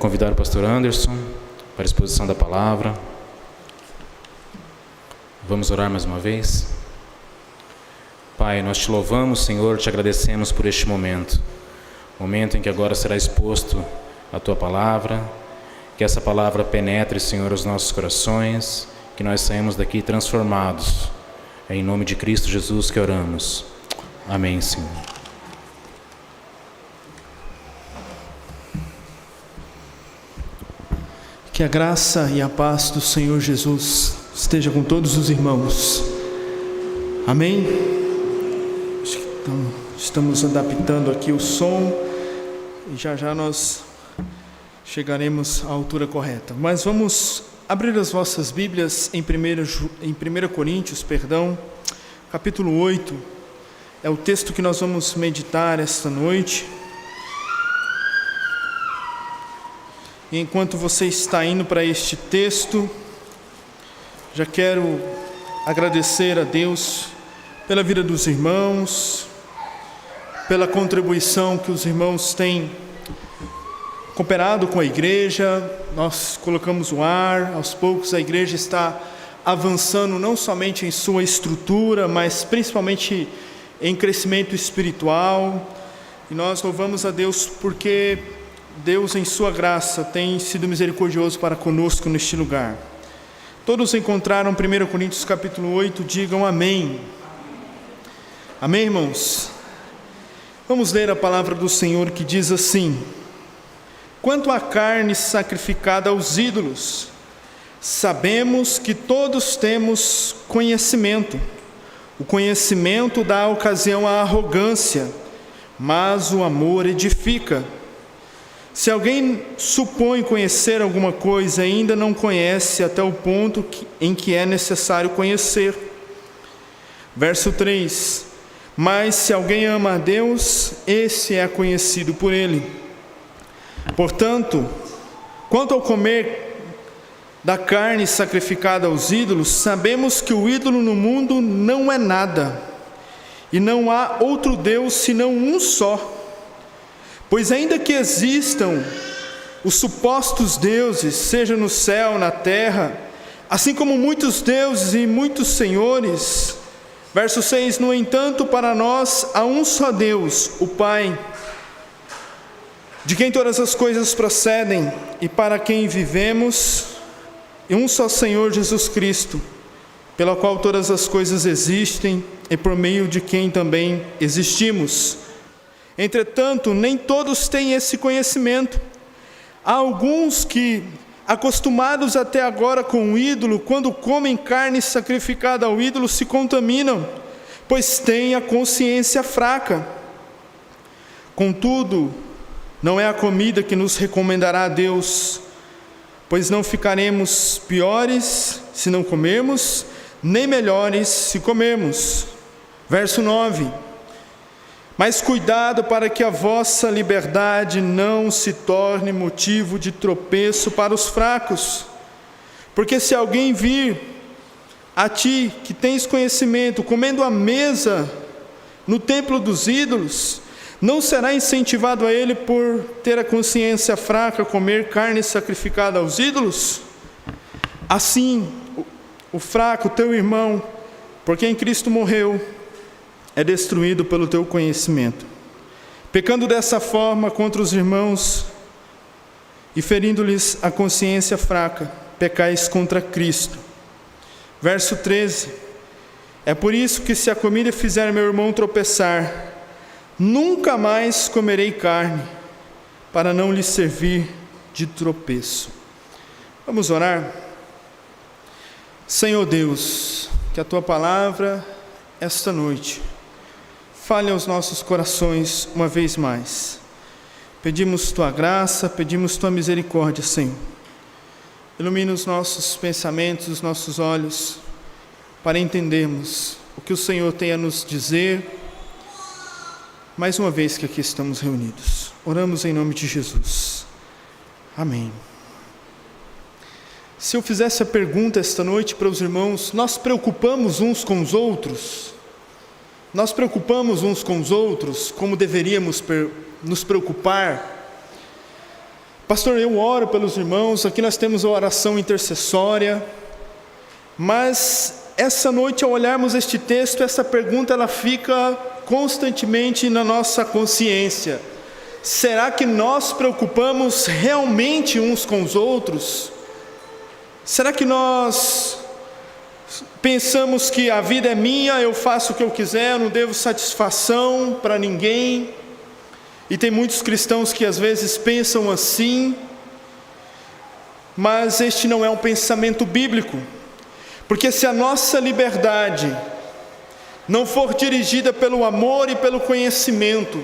convidar o pastor Anderson para a exposição da palavra. Vamos orar mais uma vez? Pai, nós te louvamos, Senhor, te agradecemos por este momento em que agora será exposto a tua palavra, que essa palavra penetre, Senhor, os nossos corações, que nós saímos daqui transformados. É em nome de Cristo Jesus que oramos. Amém, Senhor. Que a graça e a paz do Senhor Jesus esteja com todos os irmãos. Amém? Estamos adaptando aqui o som e já nós chegaremos à altura correta. Mas vamos abrir as vossas Bíblias em 1 Coríntios, capítulo 8. É o texto que nós vamos meditar esta noite. E enquanto você está indo para este texto, já quero agradecer a Deus pela vida dos irmãos, pela contribuição que os irmãos têm cooperado com a igreja. Nós colocamos o ar, aos poucos a igreja está avançando não somente em sua estrutura, mas principalmente em crescimento espiritual. E nós louvamos a Deus porque Deus, em sua graça, tem sido misericordioso para conosco neste lugar. Todos encontraram 1 Coríntios capítulo 8, digam amém. Amém, irmãos? Vamos ler a palavra do Senhor que diz assim: quanto à carne sacrificada aos ídolos, sabemos que todos temos conhecimento. O conhecimento dá ocasião à arrogância, mas o amor edifica. Se alguém supõe conhecer alguma coisa, ainda não conhece até o ponto em que é necessário conhecer. Verso 3: mas se alguém ama a Deus, esse é conhecido por Ele. Portanto, quanto ao comer da carne sacrificada aos ídolos, sabemos que o ídolo no mundo não é nada, e não há outro Deus senão um só. Pois ainda que existam os supostos deuses, seja no céu, na terra, assim como muitos deuses e muitos senhores. Verso 6: no entanto, para nós há um só Deus, o Pai, de quem todas as coisas procedem e para quem vivemos, e um só Senhor Jesus Cristo, pela qual todas as coisas existem e por meio de quem também existimos. Entretanto, nem todos têm esse conhecimento. Há alguns que, acostumados até agora com o ídolo, quando comem carne sacrificada ao ídolo, se contaminam, pois têm a consciência fraca. Contudo, não é a comida que nos recomendará a Deus, pois não ficaremos piores se não comermos, nem melhores se comermos. Verso 9: mas cuidado para que a vossa liberdade não se torne motivo de tropeço para os fracos. Porque se alguém vir a ti, que tens conhecimento, comendo à mesa no templo dos ídolos, não será incentivado a ele, por ter a consciência fraca, comer carne sacrificada aos ídolos? Assim, o fraco, teu irmão, por quem Cristo morreu, é destruído pelo teu conhecimento. Pecando dessa forma contra os irmãos e ferindo-lhes a consciência fraca, pecais contra Cristo. Verso 13: é por isso que, se a comida fizer meu irmão tropeçar, nunca mais comerei carne, para não lhe servir de tropeço. Vamos orar? Senhor Deus, que a tua palavra esta noite fale aos nossos corações uma vez mais. Pedimos tua graça, pedimos tua misericórdia, Senhor. Ilumina os nossos pensamentos, os nossos olhos, para entendermos o que o Senhor tem a nos dizer, mais uma vez que aqui estamos reunidos. Oramos em nome de Jesus. Amém. Se eu fizesse a pergunta esta noite para os irmãos: nós preocupamos uns com os outros? Nós preocupamos uns com os outros como deveríamos nos preocupar? Pastor, eu oro pelos irmãos, aqui nós temos a oração intercessória, mas essa noite, ao olharmos este texto, essa pergunta ela fica constantemente na nossa consciência. Será que nós preocupamos realmente uns com os outros? Será que nós pensamos que a vida é minha, eu faço o que eu quiser, eu não devo satisfação para ninguém? E tem muitos cristãos que às vezes pensam assim, mas este não é um pensamento bíblico, porque se a nossa liberdade não for dirigida pelo amor e pelo conhecimento,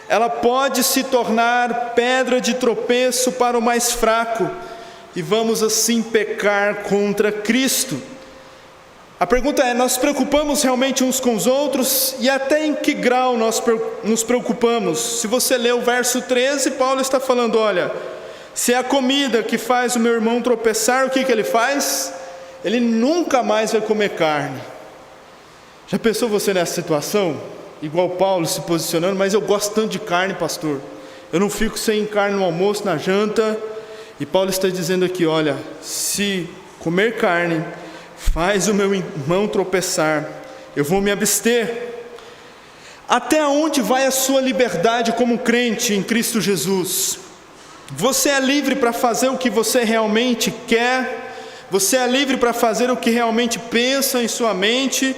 ela pode se tornar pedra de tropeço para o mais fraco, e vamos assim pecar contra Cristo. A pergunta é, nós preocupamos realmente uns com os outros? E até em que grau nós nos preocupamos? Se você ler o verso 13, Paulo está falando, olha, se é a comida que faz o meu irmão tropeçar, o que ele faz? Ele nunca mais vai comer carne. Já pensou você nessa situação? Igual Paulo se posicionando, mas eu gosto tanto de carne, pastor. Eu não fico sem carne no almoço, na janta. E Paulo está dizendo aqui, olha, se comer carne faz o meu irmão tropeçar, eu vou me abster. Até onde vai a sua liberdade como crente em Cristo Jesus? Você é livre para fazer o que você realmente quer? Você é livre para fazer o que realmente pensa em sua mente?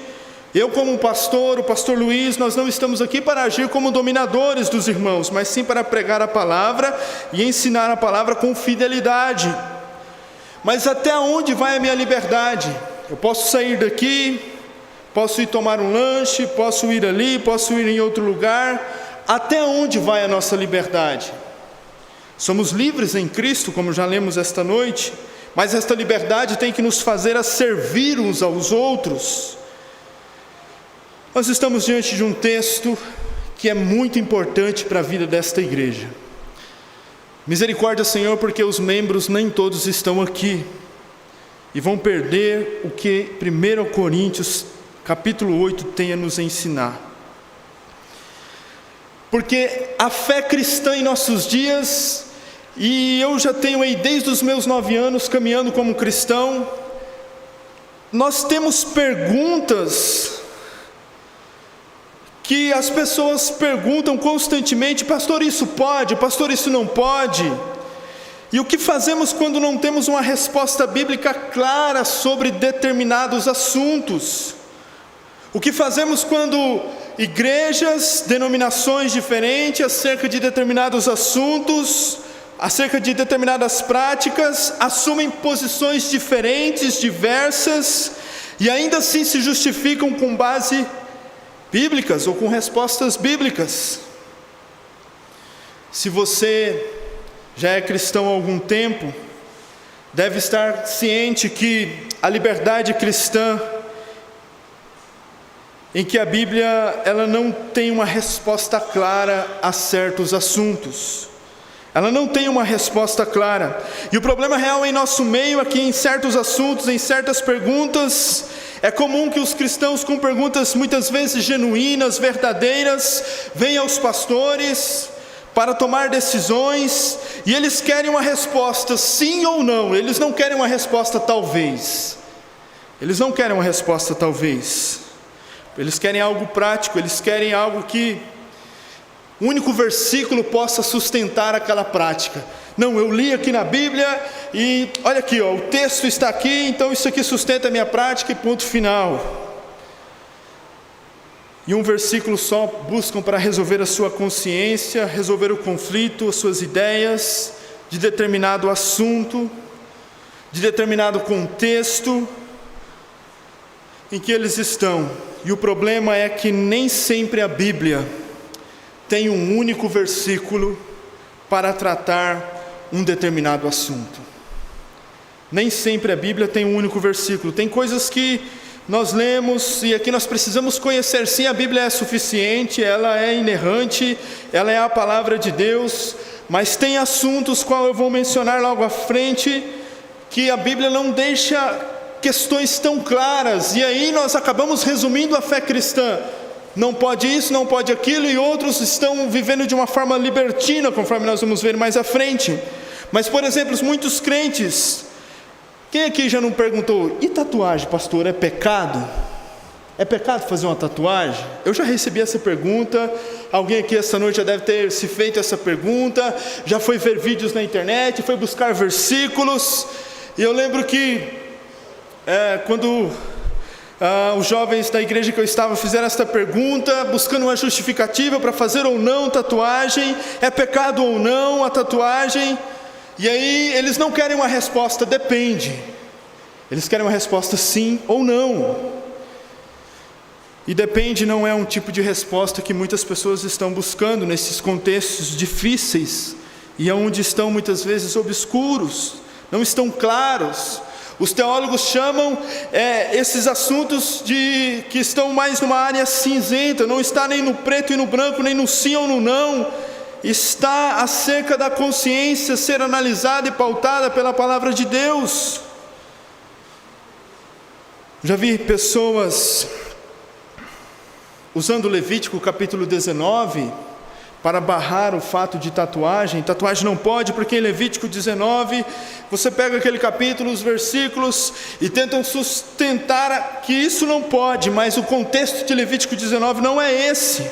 Eu, como pastor, o pastor Luiz, nós não estamos aqui para agir como dominadores dos irmãos, mas sim para pregar a palavra e ensinar a palavra com fidelidade. Mas até onde vai a minha liberdade? Eu posso sair daqui, posso ir tomar um lanche, posso ir ali, posso ir em outro lugar. Até onde vai a nossa liberdade? Somos livres em Cristo, como já lemos esta noite, mas esta liberdade tem que nos fazer a servir uns aos outros. Nós estamos diante de um texto que é muito importante para a vida desta igreja. Misericórdia, Senhor, porque os membros nem todos estão aqui e vão perder o que 1 Coríntios capítulo 8 tem a nos ensinar. Porque a fé cristã em nossos dias, e eu já tenho aí desde os meus 9 anos caminhando como cristão, nós temos perguntas que as pessoas perguntam constantemente, pastor, isso pode? Pastor, isso não pode? E o que fazemos quando não temos uma resposta bíblica clara sobre determinados assuntos? O que fazemos quando igrejas, denominações diferentes, acerca de determinados assuntos, acerca de determinadas práticas, assumem posições diferentes, diversas, e ainda assim se justificam com base bíblicas ou com respostas bíblicas? Se você já é cristão há algum tempo, deve estar ciente que a liberdade cristã, em que a Bíblia ela não tem uma resposta clara a certos assuntos. Ela não tem uma resposta clara. E o problema real em nosso meio é que em certos assuntos, em certas perguntas, é comum que os cristãos com perguntas muitas vezes genuínas, verdadeiras, venham aos pastores para tomar decisões, e eles querem uma resposta sim ou não, eles não querem uma resposta talvez. Eles não querem uma resposta talvez. Eles querem algo prático, eles querem algo que o único versículo possa sustentar aquela prática. Não, eu li aqui na Bíblia e olha aqui, ó, o texto está aqui, então isso aqui sustenta a minha prática e ponto final. E um versículo só buscam para resolver a sua consciência, resolver o conflito, as suas ideias de determinado assunto, de determinado contexto em que eles estão. E o problema é que nem sempre a Bíblia tem um único versículo para tratar um determinado assunto. Nem sempre a Bíblia tem um único versículo. Tem coisas que nós lemos e aqui nós precisamos conhecer. Sim, a Bíblia é suficiente, ela é inerrante, ela é a palavra de Deus, mas tem assuntos qual eu vou mencionar logo à frente, que a Bíblia não deixa questões tão claras, e aí nós acabamos resumindo a fé cristã. Não pode isso, não pode aquilo, e outros estão vivendo de uma forma libertina, conforme nós vamos ver mais à frente. Mas, por exemplo, muitos crentes, quem aqui já não perguntou, e tatuagem, pastor, é pecado? É pecado fazer uma tatuagem? Eu já recebi essa pergunta. Alguém aqui essa noite já deve ter se feito essa pergunta, já foi ver vídeos na internet, foi buscar versículos. E eu lembro que quando os jovens da igreja que eu estava fizeram esta pergunta, buscando uma justificativa para fazer ou não tatuagem, é pecado ou não a tatuagem, e aí eles não querem uma resposta depende, eles querem uma resposta sim ou não. E depende não é um tipo de resposta que muitas pessoas estão buscando nesses contextos difíceis, e onde estão muitas vezes obscuros, não estão claros. Os teólogos chamam esses assuntos que estão mais numa área cinzenta, não está nem no preto e no branco, nem no sim ou no não, está acerca da consciência ser analisada e pautada pela palavra de Deus. Já vi pessoas usando Levítico capítulo 19 para barrar o fato de tatuagem. Tatuagem não pode, porque em Levítico 19, você pega aquele capítulo, os versículos, e tentam sustentar que isso não pode, mas o contexto de Levítico 19 não é esse.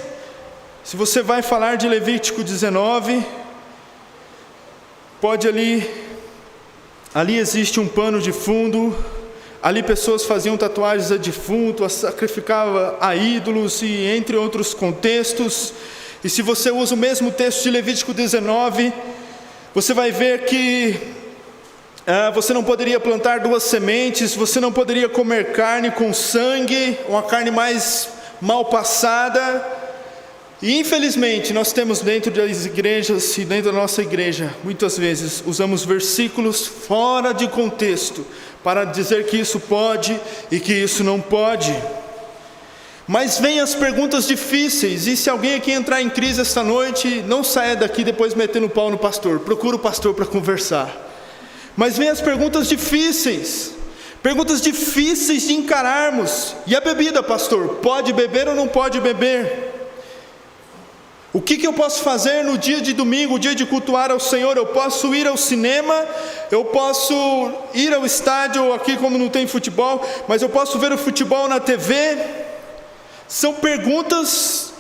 Se você vai falar de Levítico 19, pode ali existe um pano de fundo, ali pessoas faziam tatuagens a defunto, sacrificavam a ídolos, e entre outros contextos. E se você usa o mesmo texto de Levítico 19, você vai ver que você não poderia plantar 2 sementes, você não poderia comer carne com sangue, uma carne mais mal passada. E infelizmente nós temos dentro das igrejas e dentro da nossa igreja, muitas vezes usamos versículos fora de contexto para dizer que isso pode e que isso não pode. Mas vem as perguntas difíceis, e se alguém aqui entrar em crise esta noite, não saia daqui depois metendo o pau no pastor, procura o pastor para conversar. Mas vem as perguntas difíceis de encararmos. E a bebida, pastor, pode beber ou não pode beber? O que eu posso fazer no dia de domingo, o dia de cultuar ao Senhor? Eu posso ir ao cinema, eu posso ir ao estádio, aqui como não tem futebol, mas eu posso ver o futebol na TV? São perguntas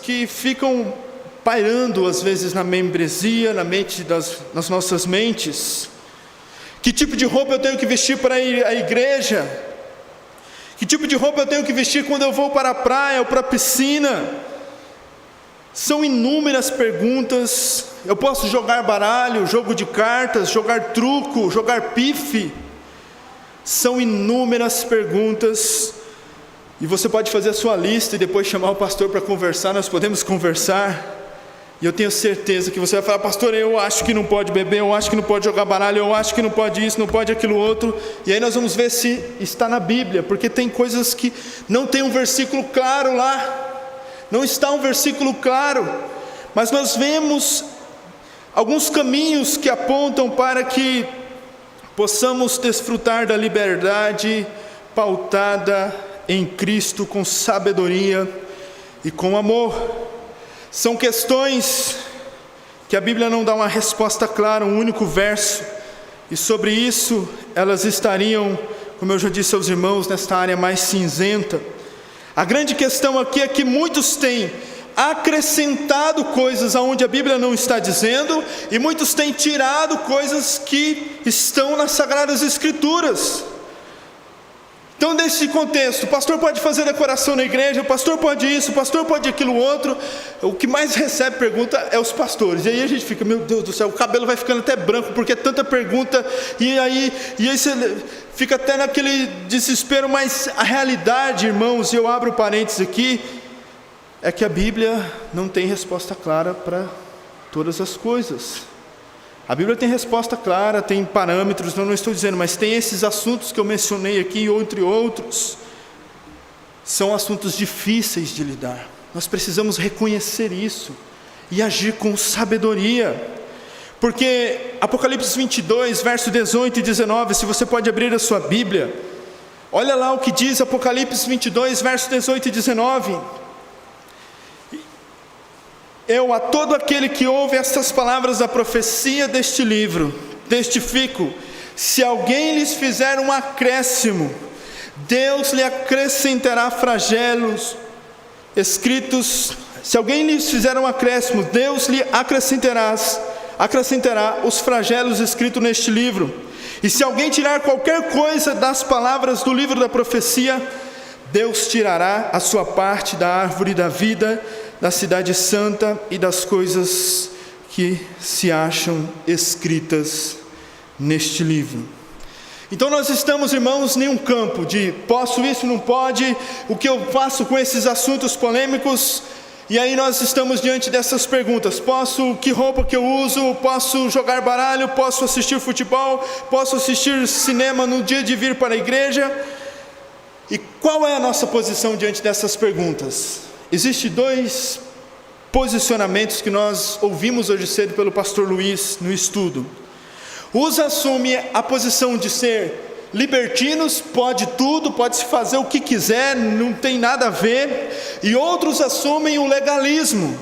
que ficam pairando às vezes na membresia, nas nossas mentes. Que tipo de roupa eu tenho que vestir para ir à igreja? Que tipo de roupa eu tenho que vestir quando eu vou para a praia ou para a piscina? São inúmeras perguntas. Eu posso jogar baralho, jogo de cartas, jogar truco, jogar pife? São inúmeras perguntas, e você pode fazer a sua lista e depois chamar o pastor para conversar. Nós podemos conversar, e eu tenho certeza que você vai falar: pastor, eu acho que não pode beber, eu acho que não pode jogar baralho, eu acho que não pode isso, não pode aquilo outro. E aí nós vamos ver se está na Bíblia, porque tem coisas que não tem um versículo claro lá, não está um versículo claro, mas nós vemos alguns caminhos que apontam para que possamos desfrutar da liberdade pautada em Cristo, com sabedoria e com amor. São questões que a Bíblia não dá uma resposta clara, um único verso, e sobre isso elas estariam, como eu já disse aos irmãos, nesta área mais cinzenta. A grande questão aqui é que muitos têm acrescentado coisas aonde a Bíblia não está dizendo, e muitos têm tirado coisas que estão nas Sagradas Escrituras. Então, nesse contexto, o pastor pode fazer decoração na igreja, o pastor pode isso, o pastor pode aquilo outro. O que mais recebe pergunta é os pastores. E aí a gente fica: meu Deus do céu, o cabelo vai ficando até branco, porque é tanta pergunta. E aí você fica até naquele desespero. Mas a realidade, irmãos, e eu abro parênteses aqui, é que a Bíblia não tem resposta clara para todas as coisas. A Bíblia tem resposta clara, tem parâmetros, não estou dizendo, mas tem esses assuntos que eu mencionei aqui, entre outros. São assuntos difíceis de lidar. Nós precisamos reconhecer isso e agir com sabedoria. Porque Apocalipse 22, verso 18 e 19, se você pode abrir a sua Bíblia, olha lá o que diz Apocalipse 22, verso 18 e 19. Eu a todo aquele que ouve estas palavras da profecia deste livro testifico: se alguém lhes fizer um acréscimo, Deus lhe acrescentará flagelos escritos. Se alguém lhes fizer um acréscimo, Deus lhe acrescentará os flagelos escritos neste livro. E se alguém tirar qualquer coisa das palavras do livro da profecia, Deus tirará a sua parte da árvore da vida, da cidade santa e das coisas que se acham escritas neste livro. Então nós estamos, irmãos, em um campo de posso isso, não pode, o que eu faço com esses assuntos polêmicos. E aí nós estamos diante dessas perguntas: que roupa que eu uso? Posso jogar baralho? Posso assistir futebol? Posso assistir cinema no dia de vir para a igreja? E qual é a nossa posição diante dessas perguntas? Existem dois posicionamentos que nós ouvimos hoje cedo pelo pastor Luiz no estudo. Uns assumem a posição de ser libertinos, pode tudo, pode se fazer o que quiser, não tem nada a ver. E outros assumem o legalismo.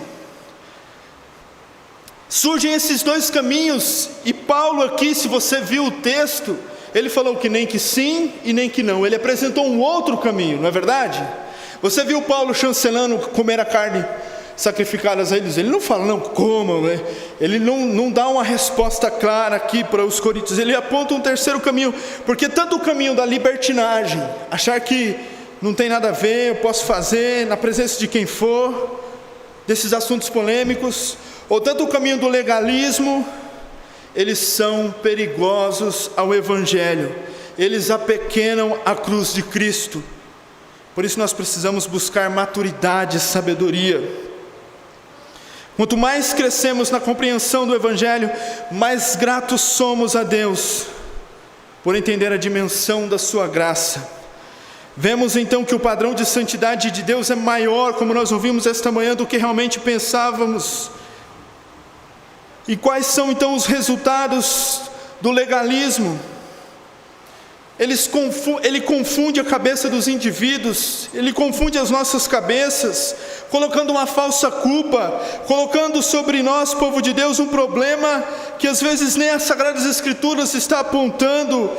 Surgem esses dois caminhos, e Paulo aqui, se você viu o texto, ele falou que nem que sim e nem que não. Ele apresentou um outro caminho, não é verdade? Você viu Paulo chancelando comer a carne sacrificadas a eles? Ele não fala, não comam, né? Ele não dá uma resposta clara aqui para os coríntios. Ele aponta um terceiro caminho, porque tanto o caminho da libertinagem, achar que não tem nada a ver, eu posso fazer na presença de quem for, desses assuntos polêmicos, ou tanto o caminho do legalismo, eles são perigosos ao evangelho, eles apequenam a cruz de Cristo. Por isso nós precisamos buscar maturidade e sabedoria. Quanto mais crescemos na compreensão do evangelho, mais gratos somos a Deus por entender a dimensão da sua graça. Vemos então que o padrão de santidade de Deus é maior, como nós ouvimos esta manhã, do que realmente pensávamos. E quais são então os resultados do legalismo? Ele confunde a cabeça dos indivíduos, ele confunde as nossas cabeças, colocando uma falsa culpa, colocando sobre nós, povo de Deus, um problema que às vezes nem as Sagradas Escrituras está apontando,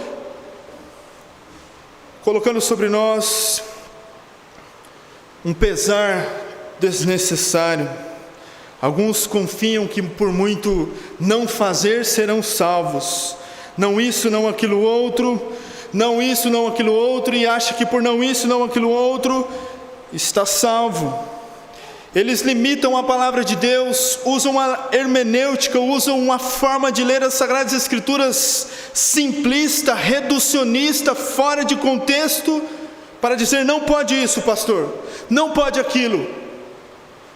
colocando sobre nós um pesar desnecessário. Alguns confiam que por muito não fazer serão salvos, não isso, não aquilo outro, não isso, não aquilo outro, e acha que por não isso, não aquilo outro, está salvo. Eles limitam a palavra de Deus, usam a hermenêutica, usam uma forma de ler as Sagradas Escrituras simplista, reducionista, fora de contexto, para dizer não pode isso, pastor, não pode aquilo,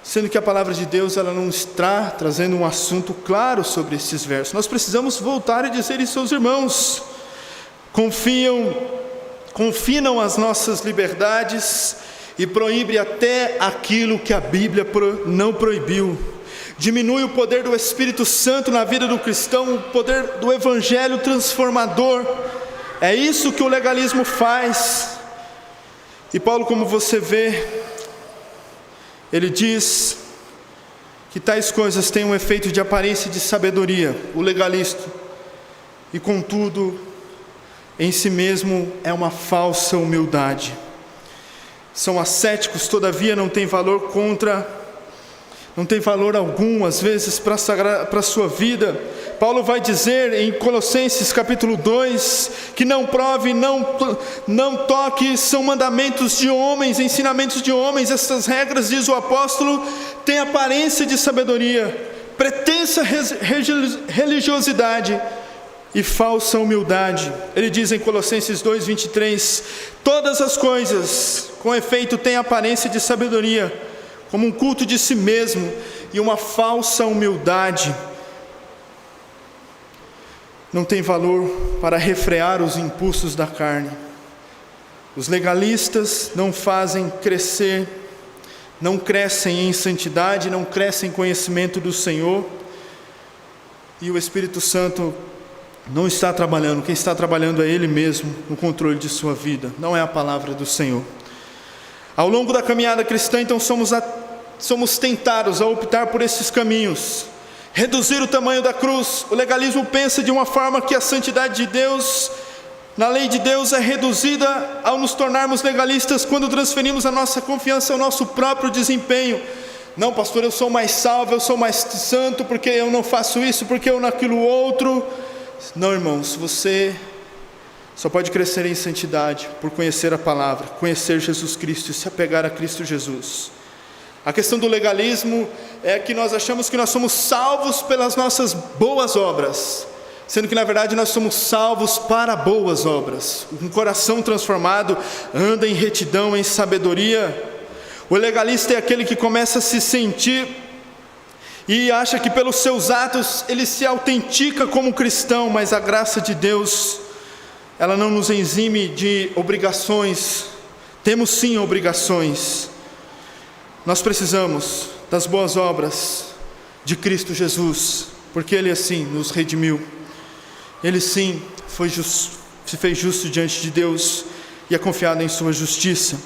sendo que a palavra de Deus ela não está trazendo um assunto claro sobre esses versos. Nós precisamos voltar e dizer isso aos irmãos. Confinam as nossas liberdades e proíbe até aquilo que a Bíblia não proibiu. Diminui o poder do Espírito Santo na vida do cristão, o poder do Evangelho transformador. É isso que o legalismo faz. E Paulo, como você vê, ele diz que tais coisas têm um efeito de aparência de sabedoria, o legalista, e contudo, em si mesmo é uma falsa humildade. São ascéticos, todavia não tem valor algum, às vezes, para a sua vida. Paulo vai dizer em Colossenses capítulo 2, que não prove, não toque, são mandamentos de homens, ensinamentos de homens. Essas regras, diz o apóstolo, têm aparência de sabedoria, pretensa religiosidade e falsa humildade. Ele diz em Colossenses 2:23, todas as coisas, com efeito, têm aparência de sabedoria, como um culto de si mesmo e uma falsa humildade. Não tem valor para refrear os impulsos da carne. Os legalistas não fazem crescer, não crescem em santidade, não crescem em conhecimento do Senhor, e o Espírito Santo não está trabalhando. Quem está trabalhando é Ele mesmo no controle de sua vida, não é a palavra do Senhor. Ao longo da caminhada cristã, então, somos somos tentados a optar por esses caminhos, reduzir o tamanho da cruz. O legalismo pensa de uma forma que a santidade de Deus, na lei de Deus, é reduzida ao nos tornarmos legalistas quando transferimos a nossa confiança ao nosso próprio desempenho. Não, pastor, eu sou mais salvo, eu sou mais santo, porque eu não faço isso, porque eu naquilo outro. Não, irmãos, você só pode crescer em santidade por conhecer a palavra, conhecer Jesus Cristo e se apegar a Cristo Jesus. A questão do legalismo é que nós achamos que nós somos salvos pelas nossas boas obras, sendo que na verdade nós somos salvos para boas obras. Um coração transformado anda em retidão, em sabedoria. O legalista é aquele que começa a se sentir e acha que pelos seus atos ele se autentica como cristão, mas a graça de Deus, ela não nos exime de obrigações. Temos sim obrigações. Nós precisamos das boas obras de Cristo Jesus, porque Ele assim nos redimiu. Ele sim se fez justo diante de Deus e é confiado em sua justiça.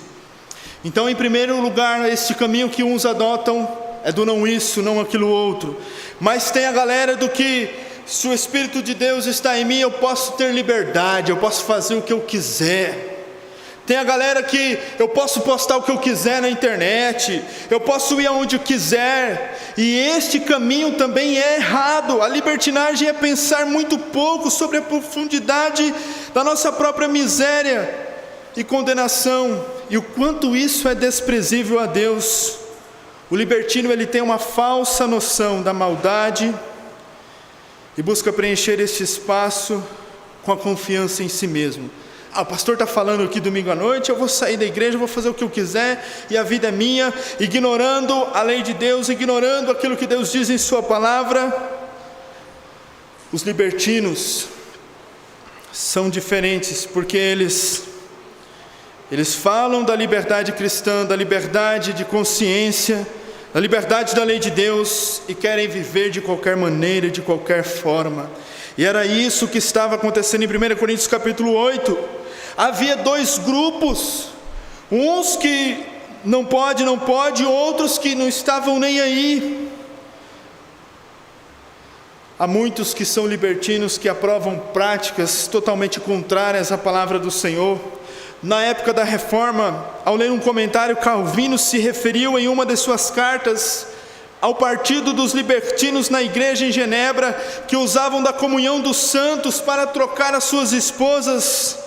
Então, em primeiro lugar, este caminho que uns adotam é do não isso, não aquilo outro. Mas tem a galera do que, se o Espírito de Deus está em mim, eu posso ter liberdade, eu posso fazer o que eu quiser. Tem a galera que eu posso postar o que eu quiser na internet, eu posso ir aonde eu quiser, e este caminho também é errado. A libertinagem é pensar muito pouco sobre a profundidade da nossa própria miséria e condenação, e o quanto isso é desprezível a Deus. O libertino, ele tem uma falsa noção da maldade e busca preencher este espaço com a confiança em si mesmo. O pastor está falando aqui domingo à noite, eu vou sair da igreja, vou fazer o que eu quiser, e a vida é minha, ignorando a lei de Deus, ignorando aquilo que Deus diz em sua palavra. Os libertinos são diferentes, porque eles falam da liberdade cristã, da liberdade de consciência, da liberdade da lei de Deus, e querem viver de qualquer maneira, de qualquer forma. E era isso que estava acontecendo em 1 Coríntios capítulo 8. Havia dois grupos, uns que não pode, outros que não estavam nem aí. Há muitos que são libertinos, que aprovam práticas totalmente contrárias à palavra do Senhor. Na época da Reforma, ao ler um comentário, Calvino se referiu em uma de suas cartas ao partido dos libertinos na igreja em Genebra, que usavam da comunhão dos santos para trocar as suas esposas,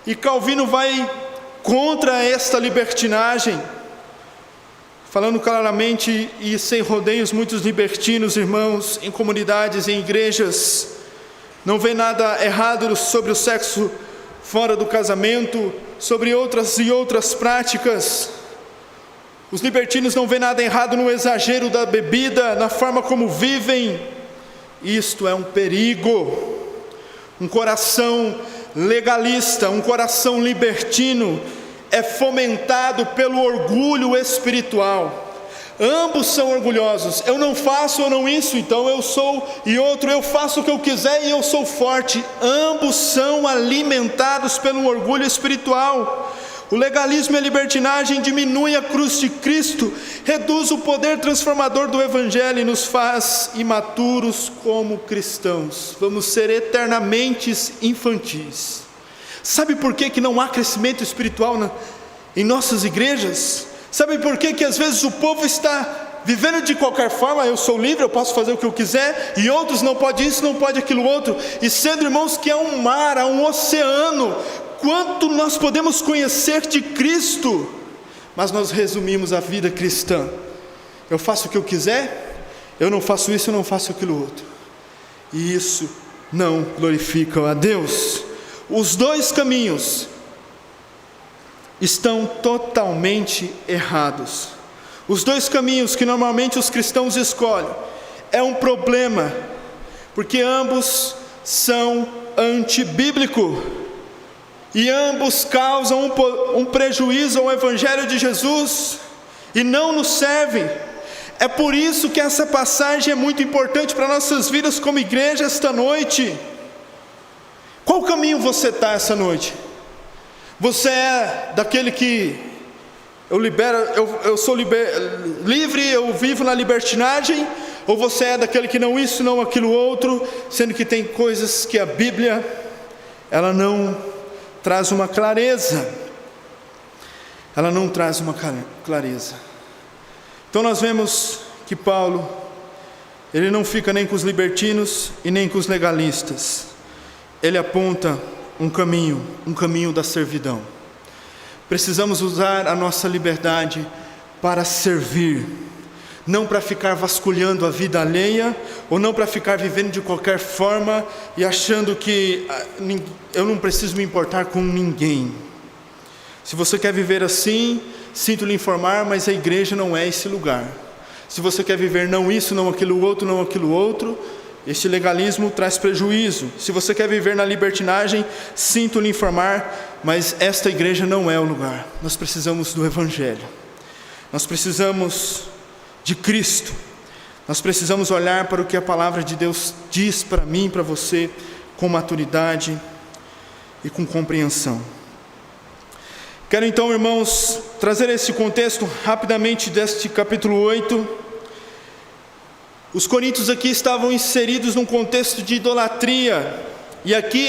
e Calvino vai contra esta libertinagem, falando claramente e sem rodeios. Muitos libertinos, irmãos, em comunidades, em igrejas, não vê nada errado sobre o sexo fora do casamento, sobre outras práticas. Os libertinos não vê nada errado no exagero da bebida, na forma como vivem. Isto é um perigo. Um coração legalista, um coração libertino é fomentado pelo orgulho espiritual. Ambos são orgulhosos. Eu não faço, eu não isso, então eu sou, e outro, eu faço o que eu quiser e eu sou forte. Ambos são alimentados pelo orgulho espiritual. O legalismo e a libertinagem diminuem a cruz de Cristo, reduz o poder transformador do Evangelho e nos faz imaturos como cristãos. Vamos ser eternamente infantis. Sabe por que não há crescimento espiritual em nossas igrejas? Sabe por que às vezes o povo está vivendo de qualquer forma? Eu sou livre, eu posso fazer o que eu quiser, e outros não pode isso, não pode aquilo outro, e sendo, irmãos, que há um mar, há um oceano, quanto nós podemos conhecer de Cristo, mas nós resumimos a vida cristã: eu faço o que eu quiser, eu não faço isso, eu não faço aquilo outro, e isso não glorifica a Deus. Os dois caminhos estão totalmente errados. Os dois caminhos que normalmente os cristãos escolhem é um problema, porque ambos são antibíblicos e ambos causam um prejuízo ao Evangelho de Jesus e não nos servem. É por isso que essa passagem é muito importante para nossas vidas como igreja esta noite. Qual caminho você está essa noite? Você é daquele que eu sou livre, eu vivo na libertinagem, ou você é daquele que não isso, não aquilo outro, sendo que tem coisas que a Bíblia, ela não traz uma clareza. Ela não traz uma clareza. Então nós vemos que Paulo, ele não fica nem com os libertinos e nem com os legalistas. Ele aponta um caminho da servidão. Precisamos usar a nossa liberdade para servir, não para ficar vasculhando a vida alheia, ou não para ficar vivendo de qualquer forma e achando que eu não preciso me importar com ninguém. Se você quer viver assim, sinto lhe informar, mas a igreja não é esse lugar. Se você quer viver não isso, não aquilo outro, este legalismo traz prejuízo. Se você quer viver na libertinagem, sinto lhe informar, mas esta igreja não é o lugar. Nós precisamos do Evangelho. Nós precisamos de Cristo. Nós precisamos olhar para o que a palavra de Deus diz para mim e para você, com maturidade e com compreensão. Quero então, irmãos, trazer esse contexto rapidamente deste capítulo 8. Os coríntios aqui estavam inseridos num contexto de idolatria, e aqui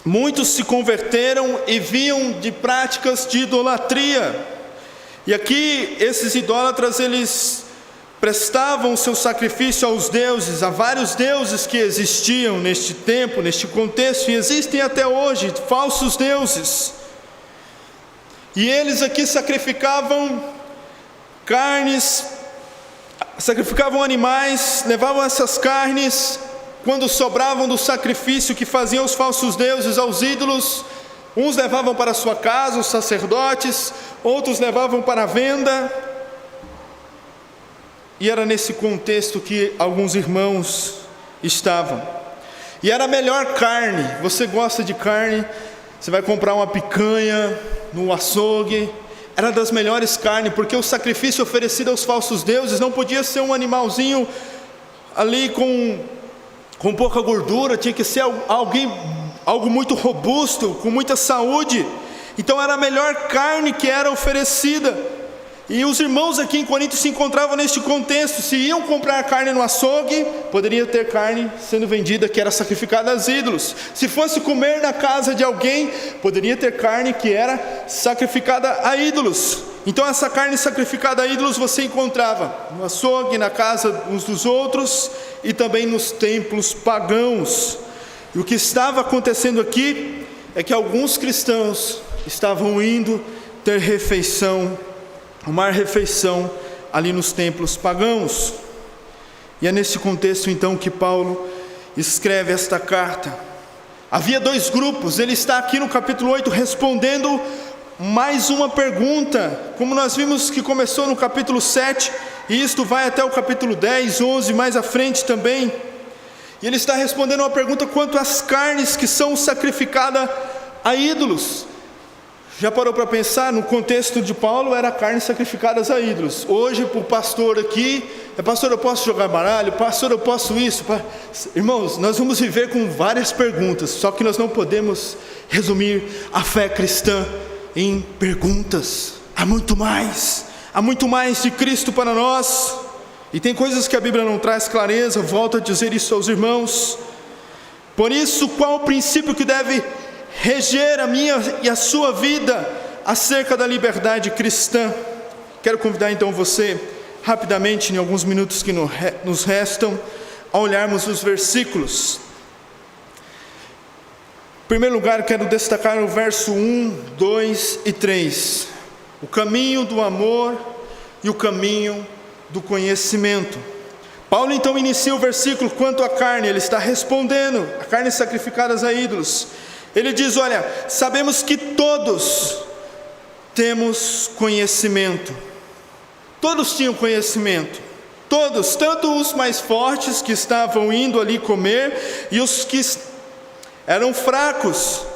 muitos se converteram e vinham de práticas de idolatria. E aqui esses idólatras, eles prestavam seu sacrifício aos deuses, a vários deuses que existiam neste tempo, neste contexto, e existem até hoje, falsos deuses. E eles aqui sacrificavam carnes, sacrificavam animais, levavam essas carnes, quando sobravam do sacrifício que faziam os falsos deuses aos ídolos, uns levavam para sua casa, os sacerdotes, outros levavam para a venda. E era nesse contexto que alguns irmãos estavam. E era a melhor carne. Você gosta de carne, você vai comprar uma picanha no açougue, era das melhores carnes, porque o sacrifício oferecido aos falsos deuses não podia ser um animalzinho ali com pouca gordura, tinha que ser algo muito robusto, com muita saúde. Então era a melhor carne que era oferecida. E os irmãos aqui em Corinto se encontravam neste contexto. Se iam comprar carne no açougue, poderia ter carne sendo vendida que era sacrificada aos ídolos. Se fosse comer na casa de alguém, poderia ter carne que era sacrificada a ídolos. Então essa carne sacrificada a ídolos você encontrava no açougue, na casa uns dos outros e também nos templos pagãos. E o que estava acontecendo aqui é que alguns cristãos estavam indo ter refeição, tomar refeição ali nos templos pagãos. E é nesse contexto então que Paulo escreve esta carta. Havia dois grupos, ele está aqui no capítulo 8 respondendo mais uma pergunta, como nós vimos que começou no capítulo 7, e isto vai até o capítulo 10, 11, mais à frente também. E ele está respondendo uma pergunta quanto às carnes que são sacrificadas a ídolos. Já parou para pensar? No contexto de Paulo era carnes sacrificadas a ídolos. Hoje para o pastor aqui, pastor, eu posso jogar baralho? Pastor, eu posso isso? Irmãos, nós vamos viver com várias perguntas, só que nós não podemos resumir a fé cristã em perguntas. Há muito mais de Cristo para nós. E tem coisas que a Bíblia não traz clareza, volto a dizer isso aos irmãos. Por isso, qual o princípio que deve reger a minha e a sua vida acerca da liberdade cristã? Quero convidar então você, rapidamente, em alguns minutos que nos restam, a olharmos os versículos. Em primeiro lugar, quero destacar o verso 1, 2 e 3. O caminho do amor e o caminho do conhecimento. Paulo então inicia o versículo quanto à carne, ele está respondendo a carnes sacrificadas a ídolos. Ele diz, olha, sabemos que todos temos conhecimento. Todos tinham conhecimento. Todos, tanto os mais fortes que estavam indo ali comer e os que eram fracos.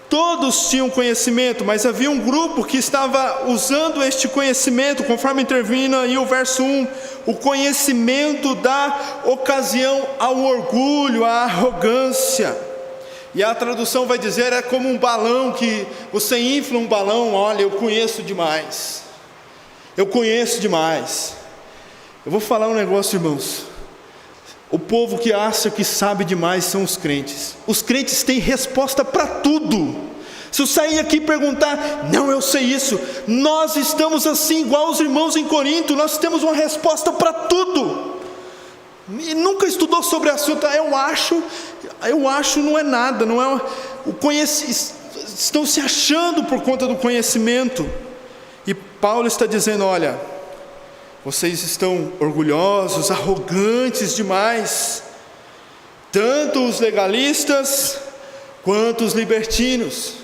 Todos tinham conhecimento, mas havia um grupo que estava usando este conhecimento, conforme termina aí o verso 1, o conhecimento dá ocasião ao orgulho, à arrogância. E a tradução vai dizer, é como um balão que você infla um balão, olha, eu conheço demais. Eu conheço demais. Eu vou falar um negócio, irmãos. O povo que acha que sabe demais são os crentes. Os crentes têm resposta para tudo. Se eu sair aqui e perguntar, não, eu sei isso. Nós estamos assim, igual os irmãos em Corinto. Nós temos uma resposta para tudo. E nunca estudou sobre o assunto. Eu acho, não é nada. Não é estão se achando por conta do conhecimento. E Paulo está dizendo, olha, vocês estão orgulhosos, arrogantes demais, tanto os legalistas quanto os libertinos.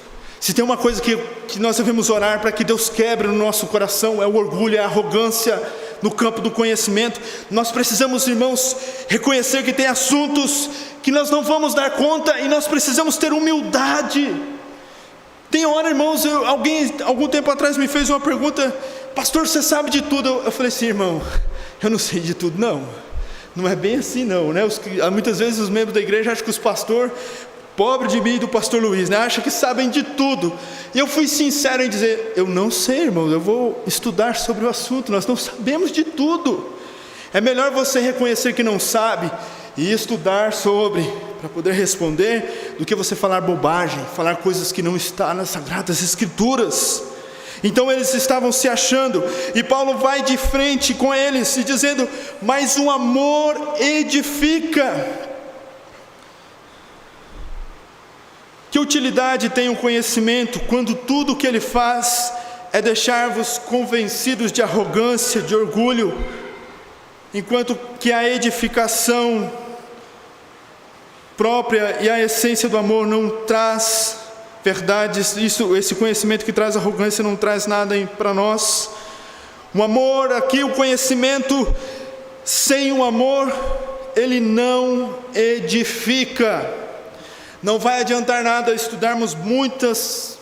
Se tem uma coisa que nós devemos orar para que Deus quebre no nosso coração, é o orgulho, é a arrogância no campo do conhecimento. Nós precisamos, irmãos, reconhecer que tem assuntos que nós não vamos dar conta e nós precisamos ter humildade. Tem hora, irmãos, alguém algum tempo atrás me fez uma pergunta, pastor, você sabe de tudo? Eu falei assim, irmão, eu não sei de tudo, não é bem assim não, né? Muitas vezes os membros da igreja acham que os pastores, pobre de mim e do pastor Luiz, né? Acham que sabem de tudo. E eu fui sincero em dizer, eu não sei, irmão, eu vou estudar sobre o assunto, nós não sabemos de tudo. É melhor você reconhecer que não sabe e estudar sobre, para poder responder, do que você falar bobagem, falar coisas que não estão nas Sagradas Escrituras. Então eles estavam se achando, e Paulo vai de frente com eles, e dizendo, mas o amor edifica. Que utilidade tem o conhecimento, quando tudo o que ele faz é deixar-vos convencidos de arrogância, de orgulho, enquanto que a edificação própria e a essência do amor não traz verdades, esse conhecimento que traz arrogância não traz nada para nós. O amor aqui, o conhecimento sem o amor, ele não edifica. Não vai adiantar nada estudarmos muitas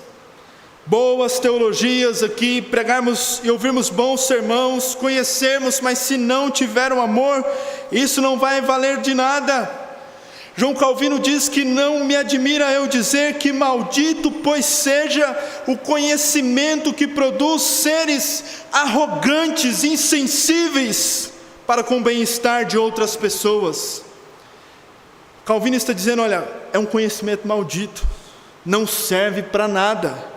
boas teologias aqui, pregarmos e ouvirmos bons sermãos, conhecermos, mas se não tiver o amor, isso não vai valer de nada. João Calvino diz que não me admira eu dizer que maldito pois seja o conhecimento que produz seres arrogantes, insensíveis para com o bem-estar de outras pessoas. Calvino está dizendo, olha, é um conhecimento maldito, não serve para nada.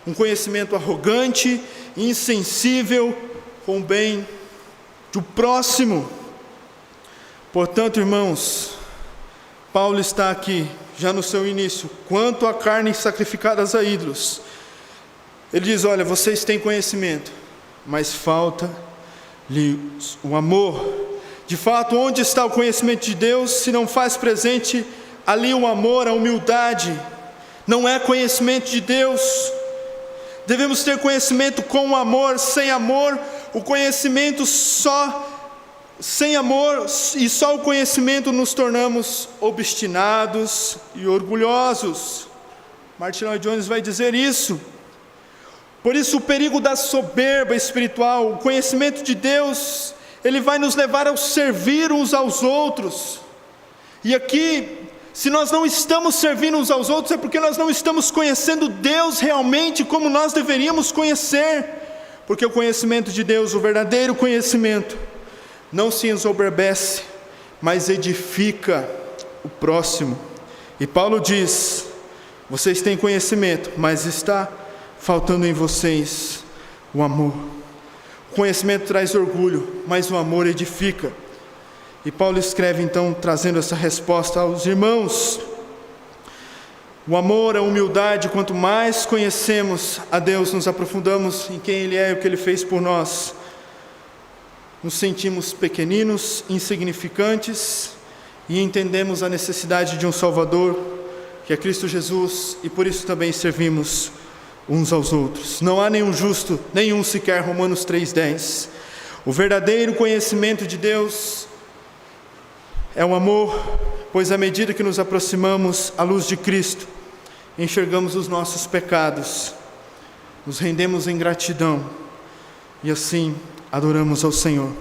Um conhecimento arrogante, insensível com o bem do próximo. Portanto, irmãos, Paulo está aqui, já no seu início, quanto a carne sacrificadas a ídolos. Ele diz, olha, vocês têm conhecimento, mas falta-lhes o amor. De fato, onde está o conhecimento de Deus, se não faz presente ali o amor, a humildade? Não é conhecimento de Deus. Devemos ter conhecimento com o amor, sem amor, o conhecimento sem amor, e só o conhecimento nos tornamos obstinados e orgulhosos. Martin Lloyd Jones vai dizer isso. Por isso o perigo da soberba espiritual, o conhecimento de Deus, ele vai nos levar a servir uns aos outros. E aqui, se nós não estamos servindo uns aos outros, é porque nós não estamos conhecendo Deus realmente como nós deveríamos conhecer. Porque o conhecimento de Deus, o verdadeiro conhecimento, não se ensoberbece, mas edifica o próximo. E Paulo diz, vocês têm conhecimento, mas está faltando em vocês o amor. O conhecimento traz orgulho, mas o amor edifica. E Paulo escreve então, trazendo essa resposta aos irmãos. O amor, a humildade, quanto mais conhecemos a Deus, nos aprofundamos em quem Ele é e o que Ele fez por nós, nos sentimos pequeninos, insignificantes, e entendemos a necessidade de um Salvador, que é Cristo Jesus, e por isso também servimos uns aos outros. Não há nenhum justo, nenhum sequer, Romanos 3,10. O verdadeiro conhecimento de Deus é o amor, pois à medida que nos aproximamos à luz de Cristo, enxergamos os nossos pecados, nos rendemos em gratidão e assim adoramos ao Senhor.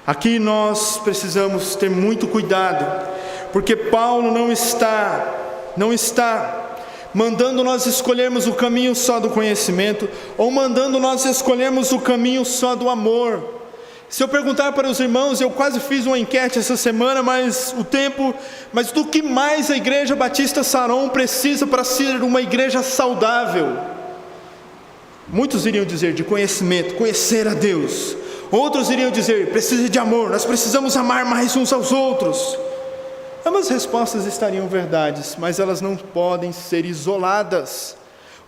Aqui nós precisamos ter muito cuidado, porque Paulo não está não está mandando nós escolhermos o caminho só do conhecimento, ou mandando nós escolhermos o caminho só do amor. Se eu perguntar para os irmãos, eu quase fiz uma enquete essa semana, mas do que mais a Igreja Batista Saron precisa para ser uma igreja saudável? Muitos iriam dizer de conhecimento, conhecer a Deus. Outros iriam dizer, precisa de amor, nós precisamos amar mais uns aos outros. Ambas respostas estariam verdades, mas elas não podem ser isoladas.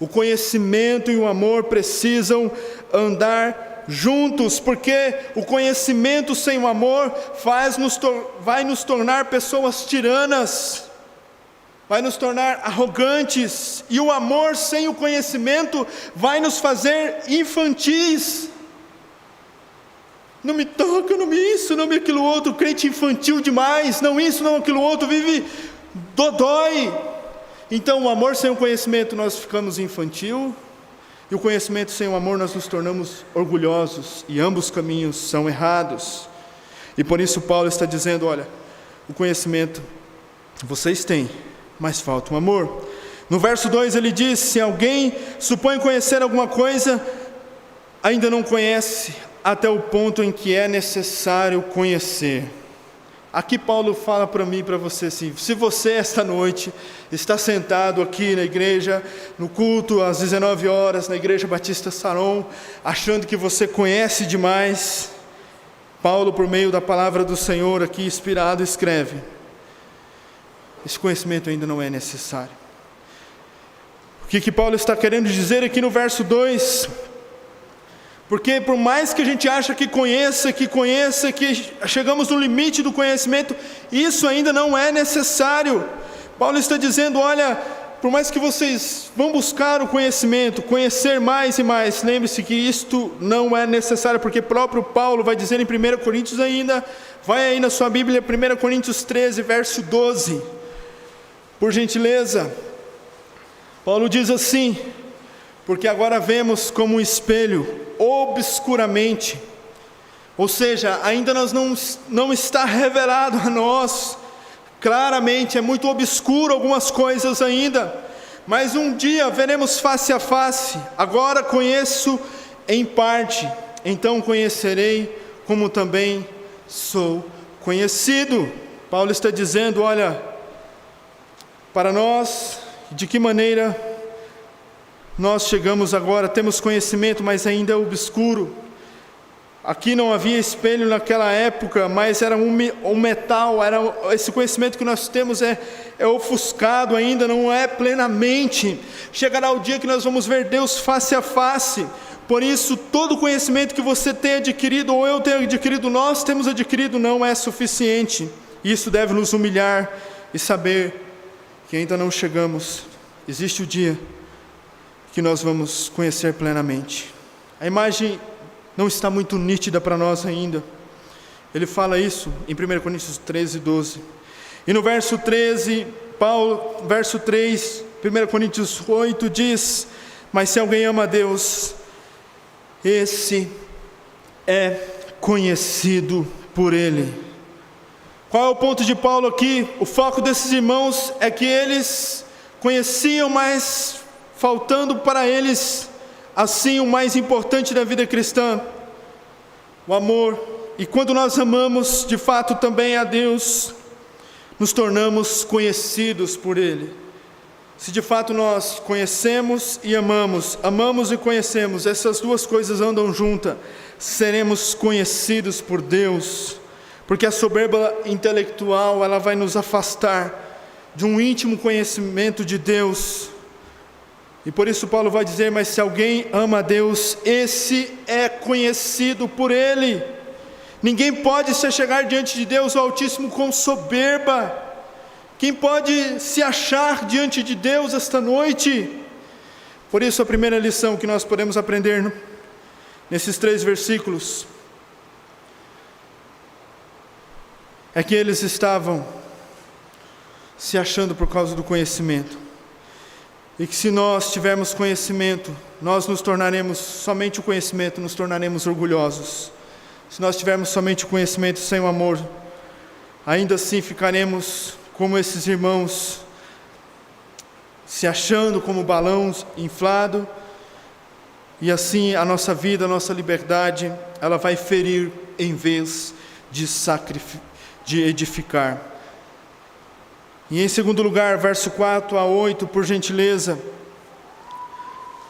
O conhecimento e o amor precisam andar juntos, porque o conhecimento sem o amor vai nos tornar pessoas tiranas, vai nos tornar arrogantes, e o amor sem o conhecimento vai nos fazer infantis. Não me toca, não me isso, não me aquilo outro, crente infantil demais, não isso, não aquilo outro, vive dodói. Então o amor sem o conhecimento nós ficamos infantil, e o conhecimento sem o amor nós nos tornamos orgulhosos, e ambos os caminhos são errados. E por isso Paulo está dizendo, olha, o conhecimento vocês têm, mas falta o amor. No verso 2 ele diz, se alguém supõe conhecer alguma coisa, ainda não conhece até o ponto em que é necessário conhecer. Aqui Paulo fala para mim e para você assim, se você esta noite está sentado aqui na igreja, no culto às 19 horas, na Igreja Batista Saron, achando que você conhece demais, Paulo, por meio da palavra do Senhor aqui inspirado, escreve, esse conhecimento ainda não é necessário. O que Paulo está querendo dizer aqui no verso 2? Porque por mais que a gente ache que conheça, que chegamos no limite do conhecimento, isso ainda não é necessário. Paulo está dizendo, olha, por mais que vocês vão buscar o conhecimento, conhecer mais e mais, lembre-se que isto não é necessário, porque próprio Paulo vai dizer em 1 Coríntios ainda, vai aí na sua Bíblia, 1 Coríntios 13, verso 12, por gentileza. Paulo diz assim, porque agora vemos como um espelho, obscuramente, ou seja, ainda não está revelado a nós, claramente, é muito obscuro algumas coisas ainda, mas um dia veremos face a face, agora conheço em parte, então conhecerei como também sou conhecido. Paulo está dizendo, olha, para nós, de que maneira nós chegamos agora, temos conhecimento, mas ainda é obscuro. Aqui não havia espelho naquela época, mas era um metal, esse conhecimento que nós temos é ofuscado ainda, não é plenamente. Chegará o dia que nós vamos ver Deus face a face. Por isso, todo o conhecimento que você tem adquirido, ou eu tenho adquirido, nós temos adquirido, não é suficiente. Isso deve nos humilhar e saber que ainda não chegamos. Existe o dia que nós vamos conhecer plenamente. A imagem não está muito nítida para nós ainda. Ele fala isso em 1 Coríntios 13, 12. E no verso 13, verso 3, 1 Coríntios 8 diz, mas se alguém ama a Deus, esse é conhecido por Ele. Qual é o ponto de Paulo aqui? O foco desses irmãos é que eles conheciam, mas faltando para eles, assim, o mais importante da vida cristã, o amor. E quando nós amamos, de fato, também a Deus, nos tornamos conhecidos por Ele. Se de fato nós conhecemos e amamos e conhecemos, essas duas coisas andam juntas, seremos conhecidos por Deus, porque a soberba intelectual, ela vai nos afastar de um íntimo conhecimento de Deus. E por isso Paulo vai dizer, mas se alguém ama a Deus, esse é conhecido por Ele. Ninguém pode se chegar diante de Deus, o Altíssimo, com soberba. Quem pode se achar diante de Deus esta noite? Por isso a primeira lição que nós podemos aprender nesses 3 versículos é que eles estavam se achando por causa do conhecimento. E que se nós tivermos conhecimento, nós nos tornaremos, somente o conhecimento, nos tornaremos orgulhosos. Se nós tivermos somente o conhecimento sem o amor, ainda assim ficaremos como esses irmãos, se achando como balões inflados, e assim a nossa vida, a nossa liberdade, ela vai ferir em vez de edificar. E em segundo lugar, verso 4 a 8, por gentileza,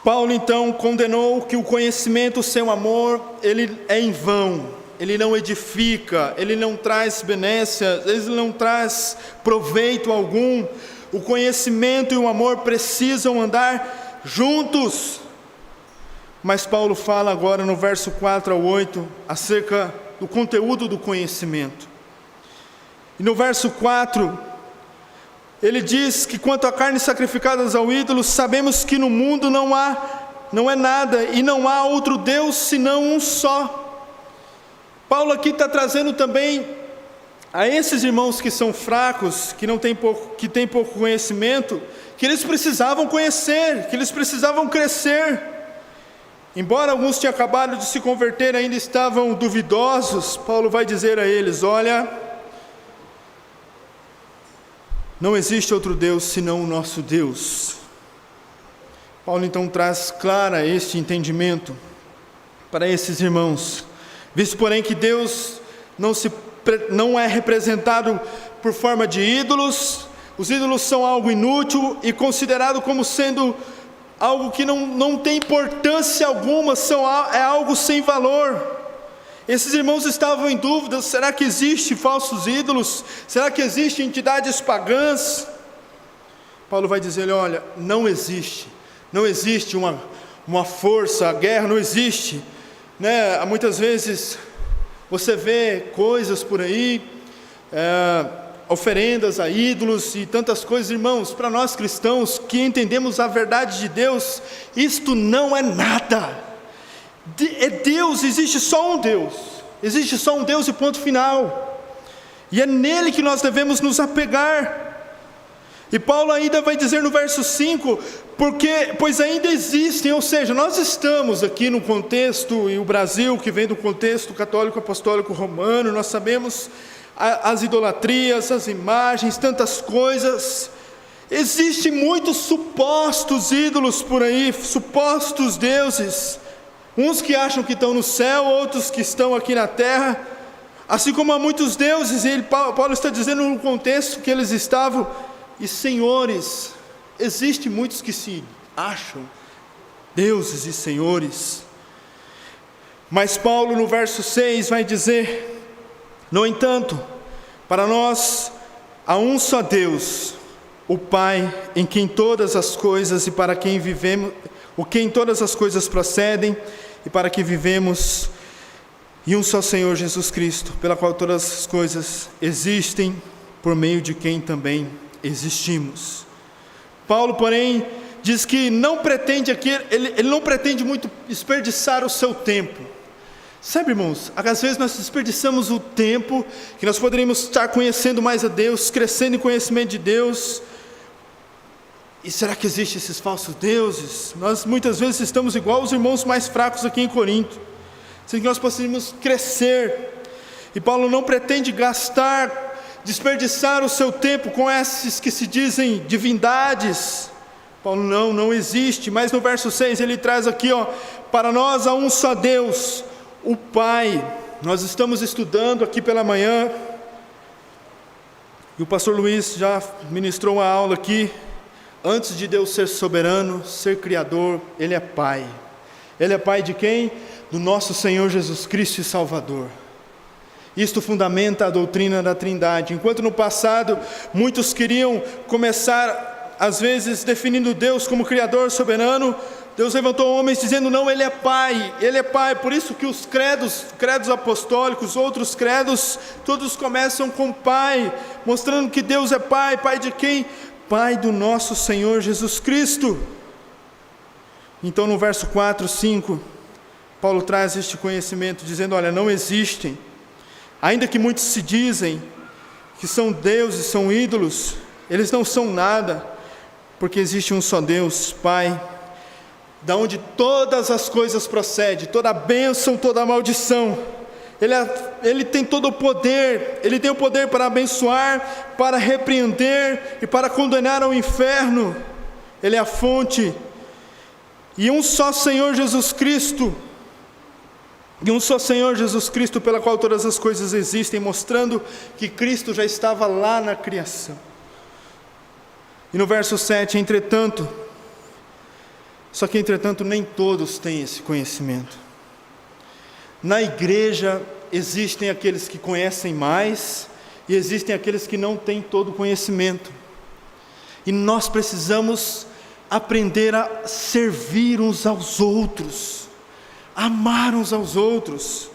Paulo então condenou que o conhecimento sem o amor, ele é em vão, ele não edifica, ele não traz benécia, ele não traz proveito algum. O conhecimento e o amor precisam andar juntos. Mas Paulo fala agora no verso 4 a 8, acerca do conteúdo do conhecimento. E no verso 4, ele diz que quanto à carne sacrificadas ao ídolo, sabemos que no mundo não é nada, e não há outro Deus senão um só. Paulo aqui está trazendo também a esses irmãos que são fracos, que têm pouco conhecimento, que eles precisavam conhecer, que eles precisavam crescer. Embora alguns tenham acabado de se converter, ainda estavam duvidosos, Paulo vai dizer a eles: olha, não existe outro Deus senão o nosso Deus. Paulo então traz clara este entendimento para esses irmãos. Visto, porém, que Deus não é representado por forma de ídolos, os ídolos são algo inútil e considerado como sendo algo que não tem importância alguma, é algo sem valor. Esses irmãos estavam em dúvida: será que existem falsos ídolos? Será que existem entidades pagãs? Paulo vai dizer: olha, não existe uma força, a guerra não existe, né? Muitas vezes você vê coisas por aí, oferendas a ídolos e tantas coisas. Irmãos, para nós cristãos que entendemos a verdade de Deus, isto não é nada. É Deus, existe só um Deus e ponto final, e é nele que nós devemos nos apegar. E Paulo ainda vai dizer no verso 5, pois ainda existem, ou seja, nós estamos aqui no contexto, e o Brasil que vem do contexto católico apostólico romano, nós sabemos as idolatrias, as imagens, tantas coisas. Existem muitos supostos ídolos por aí, supostos deuses, uns que acham que estão no céu, outros que estão aqui na terra, assim como há muitos deuses. E Paulo está dizendo no contexto que eles estavam, e senhores, existem muitos que se acham deuses e senhores. Mas Paulo no verso 6 vai dizer: no entanto, para nós há um só Deus, o Pai, em quem todas as coisas e para quem vivemos, o que em todas as coisas procedem e para que vivemos, e um só Senhor Jesus Cristo, pela qual todas as coisas existem, por meio de quem também existimos. Paulo, porém, diz que não pretende aqui, ele não pretende muito desperdiçar o seu tempo. Sabe, irmãos, às vezes nós desperdiçamos o tempo que nós poderíamos estar conhecendo mais a Deus, crescendo em conhecimento de Deus. E será que existem esses falsos deuses? Nós muitas vezes estamos igual os irmãos mais fracos aqui em Corinto, sendo que nós poderíamos crescer. E Paulo não pretende desperdiçar o seu tempo com esses que se dizem divindades. Paulo não existe. Mas no verso 6 ele traz aqui, para nós há um só Deus, o Pai. Nós estamos estudando aqui pela manhã, e o pastor Luiz já ministrou uma aula aqui. Antes de Deus ser soberano, ser criador, Ele é Pai. Ele é Pai de quem? Do nosso Senhor Jesus Cristo e Salvador. Isto fundamenta a doutrina da Trindade. Enquanto no passado muitos queriam começar, às vezes, definindo Deus como Criador soberano, Deus levantou homens dizendo: não, Ele é Pai, Ele é Pai. Por isso que os credos apostólicos, outros credos, todos começam com Pai, mostrando que Deus é Pai. Pai de quem? Pai do nosso Senhor Jesus Cristo. Então no verso 4, 5, Paulo traz este conhecimento, dizendo: olha, não existem, ainda que muitos se dizem que são deuses, são ídolos, eles não são nada, porque existe um só Deus, Pai, da onde todas as coisas procedem, toda a bênção, toda a maldição. Ele tem todo o poder, Ele tem o poder para abençoar, para repreender e para condenar ao inferno. Ele é a fonte. E um só Senhor Jesus Cristo, pela qual todas as coisas existem, mostrando que Cristo já estava lá na criação. E no verso 7, entretanto, nem todos têm esse conhecimento. Na igreja existem aqueles que conhecem mais, e existem aqueles que não têm todo o conhecimento. E nós precisamos aprender a servir uns aos outros, amar uns aos outros.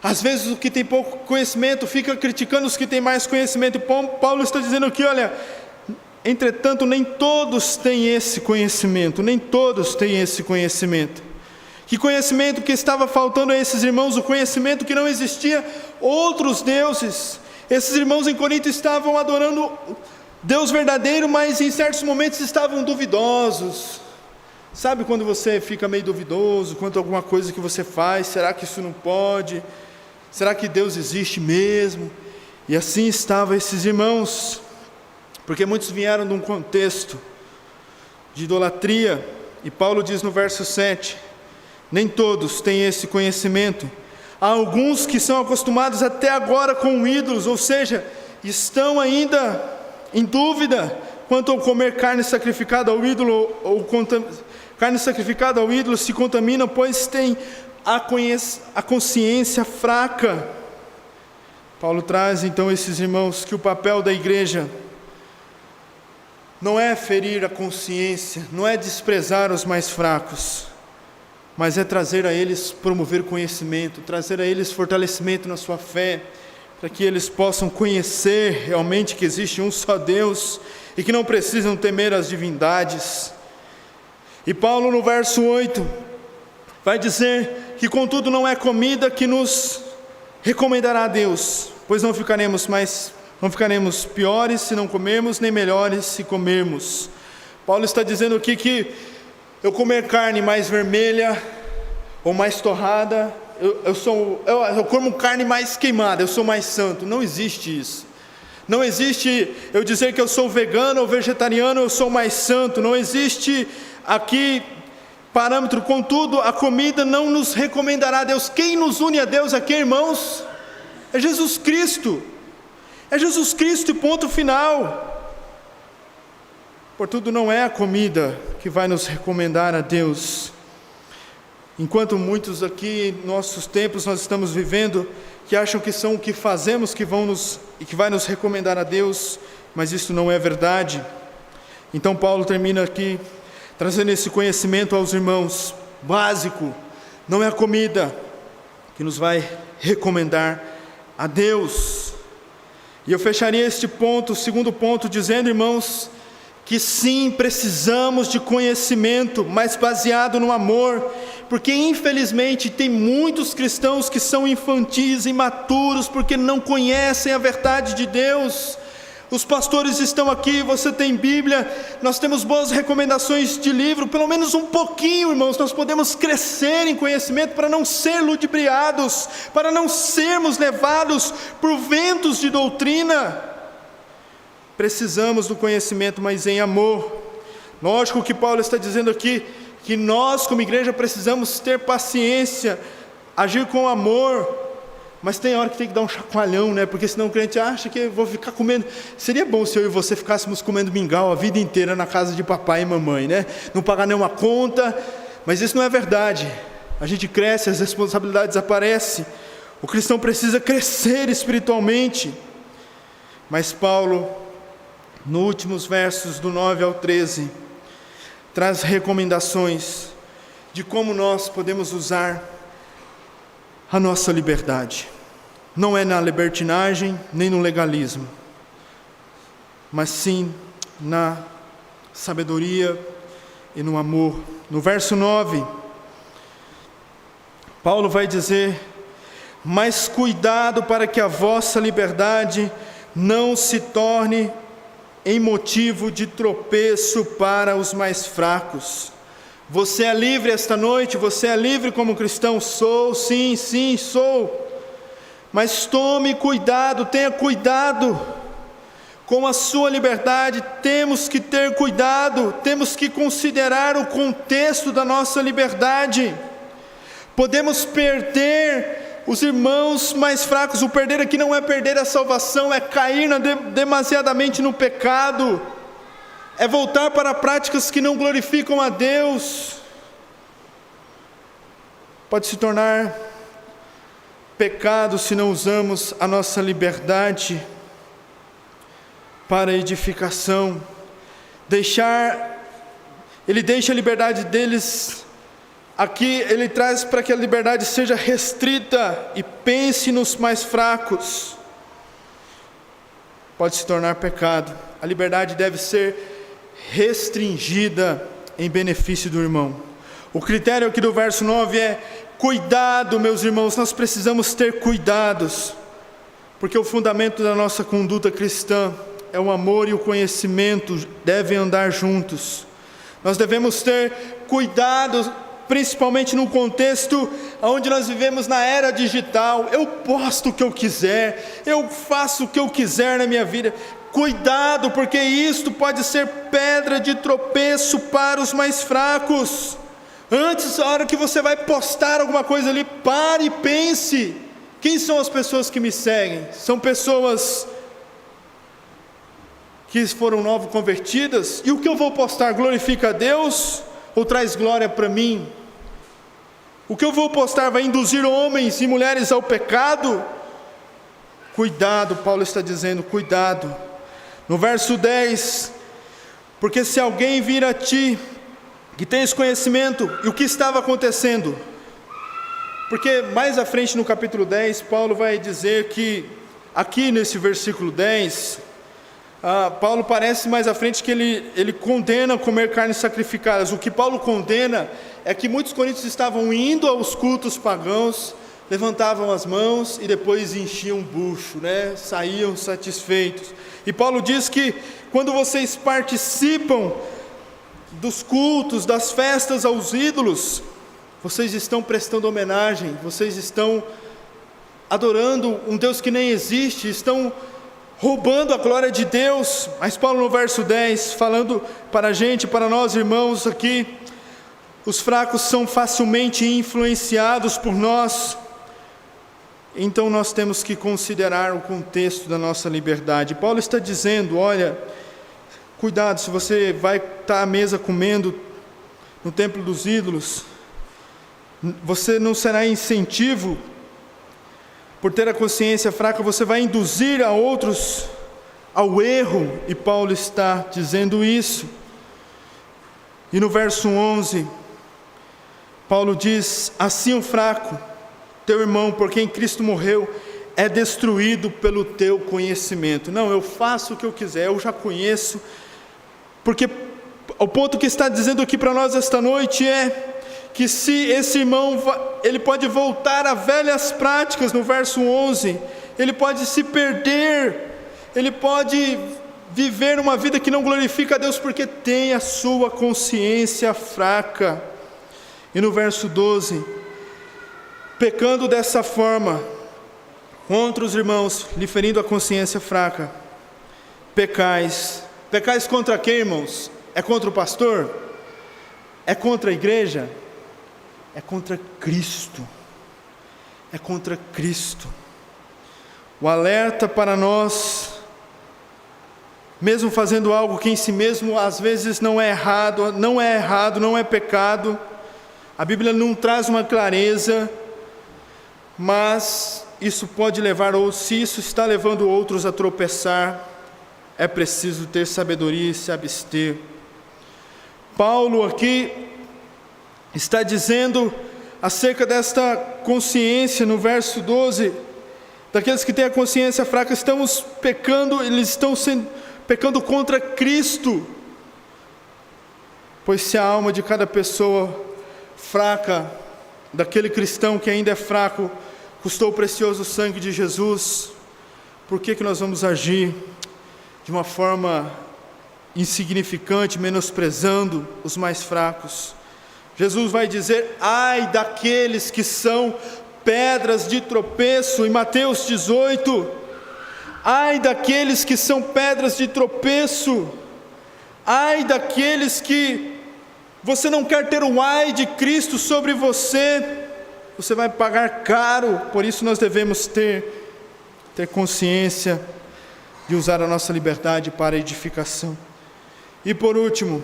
Às vezes o que tem pouco conhecimento fica criticando os que têm mais conhecimento. E Paulo está dizendo aqui, olha, entretanto nem todos têm esse conhecimento, Que conhecimento que estava faltando a esses irmãos? O conhecimento que não existia outros deuses. Esses irmãos em Corinto estavam adorando Deus verdadeiro, mas em certos momentos estavam duvidosos. Sabe quando você fica meio duvidoso quanto a alguma coisa que você faz? Será que isso não pode? Será que Deus existe mesmo? E assim estavam esses irmãos, porque muitos vieram de um contexto de idolatria. E Paulo diz no verso 7, nem todos têm esse conhecimento. Há alguns que são acostumados até agora com ídolos, ou seja, estão ainda em dúvida quanto ao comer carne sacrificada ao ídolo, carne sacrificada ao ídolo se contaminam, pois tem a consciência fraca. Paulo traz então esses irmãos que o papel da igreja não é ferir a consciência, não é desprezar os mais fracos, mas é trazer a eles, promover conhecimento, trazer a eles fortalecimento na sua fé, para que eles possam conhecer realmente que existe um só Deus e que não precisam temer as divindades. E Paulo no verso 8 vai dizer que contudo não é comida que nos recomendará a Deus, pois não ficaremos piores se não comermos, nem melhores se comermos. Paulo está dizendo aqui que eu comer carne mais vermelha ou mais torrada, eu como carne mais queimada, eu sou mais santo. Não existe isso. Não existe eu dizer que eu sou vegano ou vegetariano, eu sou mais santo. Não existe aqui parâmetro. Contudo, a comida não nos recomendará a Deus. Quem nos une a Deus aqui, irmãos? É Jesus Cristo. É Jesus Cristo e ponto final. Portanto, não é a comida que vai nos recomendar a Deus. Enquanto muitos aqui, nossos tempos, nós estamos vivendo, que acham que são o que fazemos que vai nos recomendar a Deus, mas isso não é verdade. Então Paulo termina aqui, trazendo esse conhecimento aos irmãos, básico, não é a comida que nos vai recomendar a Deus. E eu fecharia este ponto, o segundo ponto, dizendo, irmãos, que sim, precisamos de conhecimento, mas baseado no amor, porque infelizmente tem muitos cristãos que são infantis, imaturos, porque não conhecem a verdade de Deus. Os pastores estão aqui, você tem Bíblia, nós temos boas recomendações de livro, pelo menos um pouquinho, irmãos, nós podemos crescer em conhecimento para não ser ludibriados, para não sermos levados por ventos de doutrina. Precisamos do conhecimento, mas em amor. Lógico que Paulo está dizendo aqui que nós como igreja precisamos ter paciência, agir com amor, mas tem hora que tem que dar um chacoalhão, né? Porque senão o crente acha que eu vou ficar comendo. Seria bom se eu e você ficássemos comendo mingau a vida inteira na casa de papai e mamãe, né? Não pagar nenhuma conta, mas isso não é verdade. A gente cresce, as responsabilidades aparecem. O cristão precisa crescer espiritualmente. Mas Paulo, nos últimos versos do 9 ao 13, traz recomendações de como nós podemos usar a nossa liberdade. Não é na libertinagem, nem no legalismo, mas sim na sabedoria e no amor. No verso 9, Paulo vai dizer: mas cuidado para que a vossa liberdade não se torne em motivo de tropeço para os mais fracos. Você é livre esta noite, você é livre como cristão? Sou, sim, sou. Mas tome cuidado, tenha cuidado com a sua liberdade, temos que ter cuidado, temos que considerar o contexto da nossa liberdade. Podemos perder os irmãos mais fracos. O perder aqui não é perder a salvação, é cair demasiadamente no pecado, é voltar para práticas que não glorificam a Deus. Pode se tornar pecado se não usamos a nossa liberdade para edificação. Ele deixa a liberdade deles. Aqui ele traz para que a liberdade seja restrita e pense nos mais fracos. Pode se tornar pecado. A liberdade deve ser restringida em benefício do irmão. O critério aqui do verso 9 é cuidado, meus irmãos. Nós precisamos ter cuidados, porque o fundamento da nossa conduta cristã é o amor e o conhecimento, devem andar juntos. Nós devemos ter cuidado, principalmente no contexto onde nós vivemos na era digital. Eu posto o que eu quiser, eu faço o que eu quiser na minha vida. Cuidado, porque isto pode ser pedra de tropeço para os mais fracos. Antes, a hora que você vai postar alguma coisa ali, pare e pense: quem são as pessoas que me seguem? São pessoas que foram novo convertidas? E o que eu vou postar glorifica a Deus ou traz glória para mim? O que eu vou postar vai induzir homens e mulheres ao pecado? Cuidado, Paulo está dizendo, cuidado. No verso 10, porque se alguém vir a ti, que tens conhecimento, e o que estava acontecendo? Porque mais à frente no capítulo 10, Paulo vai dizer que, aqui nesse versículo 10, Paulo parece mais à frente que ele condena comer carnes sacrificadas. O que Paulo condena é que muitos coríntios estavam indo aos cultos pagãos, levantavam as mãos e depois enchiam o bucho, saíam satisfeitos. E Paulo diz que quando vocês participam dos cultos, das festas aos ídolos, vocês estão prestando homenagem, vocês estão adorando um Deus que nem existe, estão roubando a glória de Deus. Mas Paulo no verso 10, falando para a gente, para nós irmãos aqui, os fracos são facilmente influenciados por nós, então nós temos que considerar o contexto da nossa liberdade. Paulo está dizendo, olha, cuidado, se você vai estar à mesa comendo no templo dos ídolos, você não será incentivo. Por ter a consciência fraca, você vai induzir a outros ao erro, e Paulo está dizendo isso. E no verso 11, Paulo diz: assim o fraco, teu irmão, por quem Cristo morreu, é destruído pelo teu conhecimento. Não, eu faço o que eu quiser, eu já conheço, porque o ponto que está dizendo aqui para nós esta noite é que se esse irmão, ele pode voltar a velhas práticas, no verso 11, ele pode se perder, ele pode viver uma vida que não glorifica a Deus, porque tem a sua consciência fraca. E no verso 12, pecando dessa forma, contra os irmãos, lhe ferindo a consciência fraca, pecais contra quem, irmãos? É contra o pastor? É contra a igreja? É contra Cristo, é contra Cristo. O alerta para nós, mesmo fazendo algo que em si mesmo às vezes não é errado, não é pecado, a Bíblia não traz uma clareza, mas isso pode levar, ou se isso está levando outros a tropeçar, é preciso ter sabedoria e se abster. Paulo aqui está dizendo acerca desta consciência, no verso 12, daqueles que têm a consciência fraca, estamos pecando, eles estão pecando contra Cristo, pois se a alma de cada pessoa fraca, daquele cristão que ainda é fraco, custou o precioso sangue de Jesus, por que nós vamos agir de uma forma insignificante, menosprezando os mais fracos? Jesus vai dizer: ai daqueles que são pedras de tropeço, em Mateus 18, Ai daqueles que são pedras de tropeço. Ai daqueles que você não quer ter o ai de Cristo sobre você. Você vai pagar caro. Por isso nós devemos ter consciência de usar a nossa liberdade para edificação. E por último,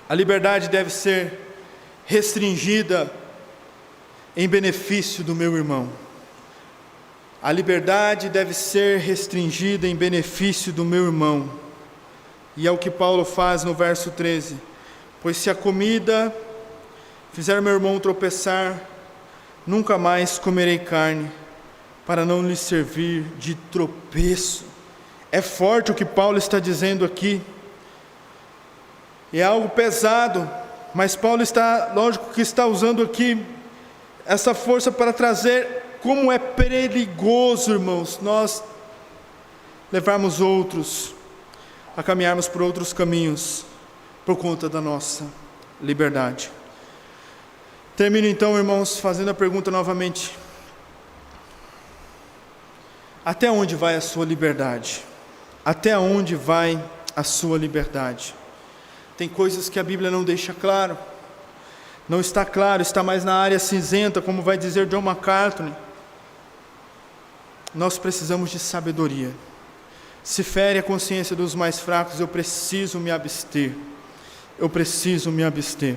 a liberdade deve ser restringida em benefício do meu irmão. A liberdade deve ser restringida em benefício do meu irmão. E é o que Paulo faz no verso 13. Pois se a comida fizer meu irmão tropeçar, nunca mais comerei carne, para não lhe servir de tropeço. É forte o que Paulo está dizendo aqui. É algo pesado, mas Paulo está, lógico que está usando aqui essa força para trazer como é perigoso, irmãos, nós levarmos outros a caminharmos por outros caminhos por conta da nossa liberdade. Termino então, irmãos, fazendo a pergunta novamente: até onde vai a sua liberdade? Até onde vai a sua liberdade? Tem coisas que a Bíblia não deixa claro. Não está claro, está mais na área cinzenta, como vai dizer John MacArthur. Nós precisamos de sabedoria. Se fere a consciência dos mais fracos, eu preciso me abster. Eu preciso me abster.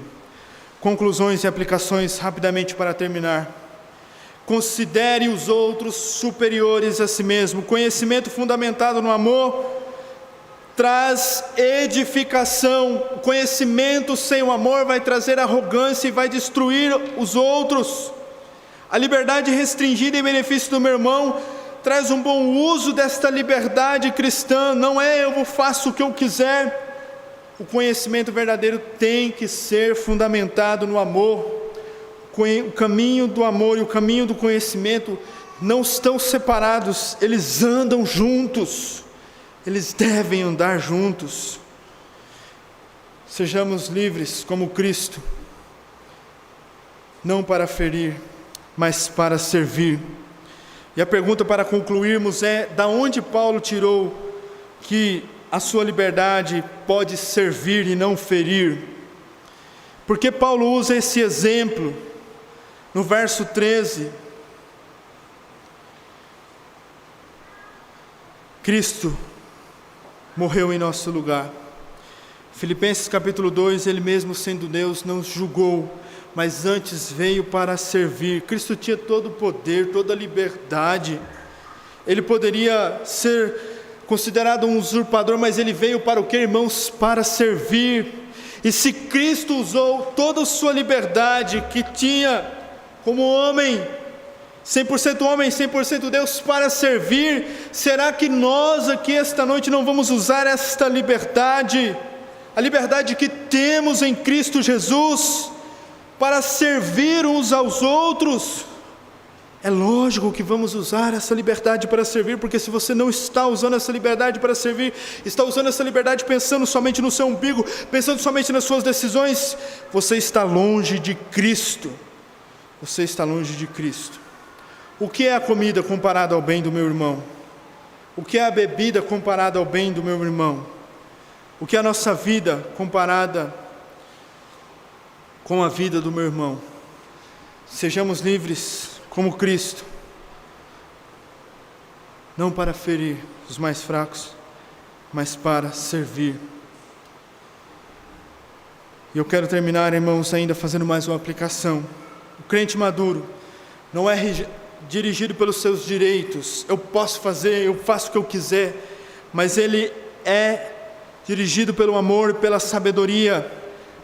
Conclusões e aplicações rapidamente para terminar. Considere os outros superiores a si mesmo. Conhecimento fundamentado no amor traz edificação. O conhecimento sem o amor vai trazer arrogância e vai destruir os outros. A liberdade restringida em benefício do meu irmão traz um bom uso desta liberdade cristã. Não é eu faço o que eu quiser. O conhecimento verdadeiro tem que ser fundamentado no amor. O caminho do amor e o caminho do conhecimento não estão separados, eles andam juntos. Eles devem andar juntos. Sejamos livres como Cristo, não para ferir, mas para servir. E a pergunta para concluirmos é: da onde Paulo tirou que a sua liberdade pode servir e não ferir? Porque Paulo usa esse exemplo no verso 13. Cristo morreu em nosso lugar. Filipenses capítulo 2, ele mesmo sendo Deus não julgou, mas antes veio para servir. Cristo tinha todo o poder, toda a liberdade. Ele poderia ser considerado um usurpador, mas ele veio para o que, irmãos? Para servir. E se Cristo usou toda a sua liberdade que tinha como homem, 100% homem, 100% Deus, para servir, será que nós aqui esta noite não vamos usar esta liberdade, a liberdade que temos em Cristo Jesus, para servir uns aos outros? É lógico que vamos usar essa liberdade para servir, porque se você não está usando essa liberdade para servir, está usando essa liberdade pensando somente no seu umbigo, pensando somente nas suas decisões, você está longe de Cristo. Você está longe de Cristo. O que é a comida comparada ao bem do meu irmão? O que é a bebida comparada ao bem do meu irmão? O que é a nossa vida comparada com a vida do meu irmão? Sejamos livres como Cristo, não para ferir os mais fracos, mas para servir. E eu quero terminar, irmãos, ainda fazendo mais uma aplicação. O crente maduro não é dirigido pelos seus direitos. Eu posso fazer, eu faço o que eu quiser, mas ele é dirigido pelo amor e pela sabedoria.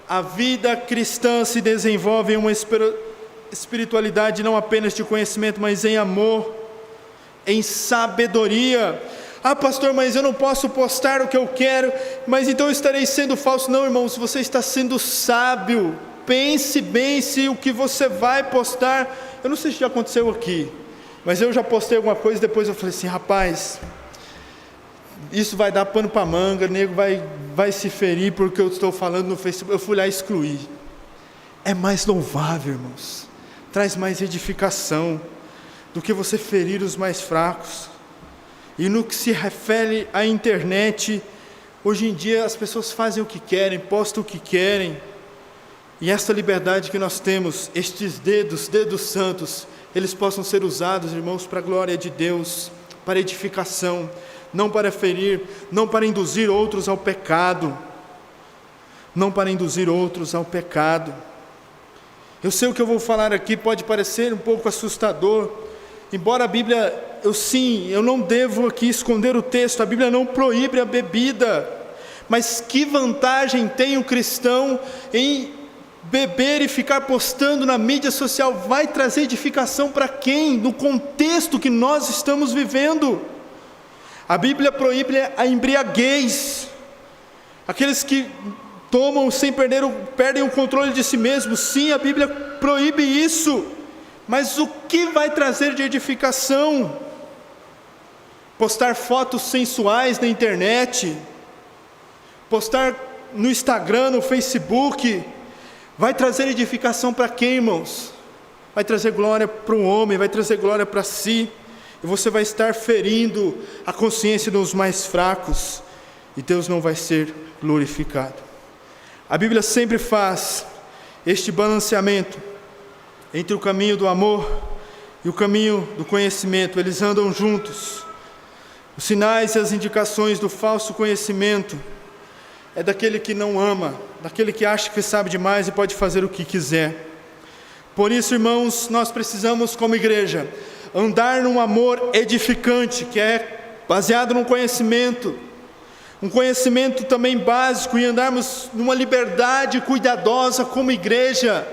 A vida cristã se desenvolve em uma espiritualidade não apenas de conhecimento, mas em amor, em sabedoria. Ah, pastor, mas eu não posso postar o que eu quero, mas então eu estarei sendo falso. Não, irmãos, você está sendo sábio. Pense bem se o que você vai postar. Eu não sei se já aconteceu aqui, mas eu já postei alguma coisa e depois eu falei assim: rapaz, isso vai dar pano para manga, o nego vai se ferir porque eu estou falando no Facebook. Eu fui lá excluir. É mais louvável, irmãos, traz mais edificação do que você ferir os mais fracos. E no que se refere à internet, hoje em dia as pessoas fazem o que querem, postam o que querem. E esta liberdade que nós temos, estes dedos santos, eles possam ser usados, irmãos, para a glória de Deus, para edificação, não para ferir, não para induzir outros ao pecado. Não para induzir outros ao pecado. Eu sei o que eu vou falar aqui pode parecer um pouco assustador, embora a Bíblia, eu não devo aqui esconder o texto, a Bíblia não proíbe a bebida, mas que vantagem tem o cristão em beber e ficar postando na mídia social? Vai trazer edificação para quem? No contexto que nós estamos vivendo. A Bíblia proíbe a embriaguez, aqueles que tomam sem perdem o controle de si mesmos. Sim, a Bíblia proíbe isso, mas o que vai trazer de edificação? Postar fotos sensuais na internet, postar no Instagram, no Facebook, vai trazer edificação para quem, irmãos? Vai trazer glória para o homem, vai trazer glória para si, e você vai estar ferindo a consciência dos mais fracos, e Deus não vai ser glorificado. A Bíblia sempre faz este balanceamento entre o caminho do amor e o caminho do conhecimento. Eles andam juntos. Os sinais e as indicações do falso conhecimento é daquele que não ama, daquele que acha que sabe demais e pode fazer o que quiser. Por isso, irmãos, nós precisamos, como igreja, andar num amor edificante, que é baseado no conhecimento, um conhecimento também básico, e andarmos numa liberdade cuidadosa como igreja.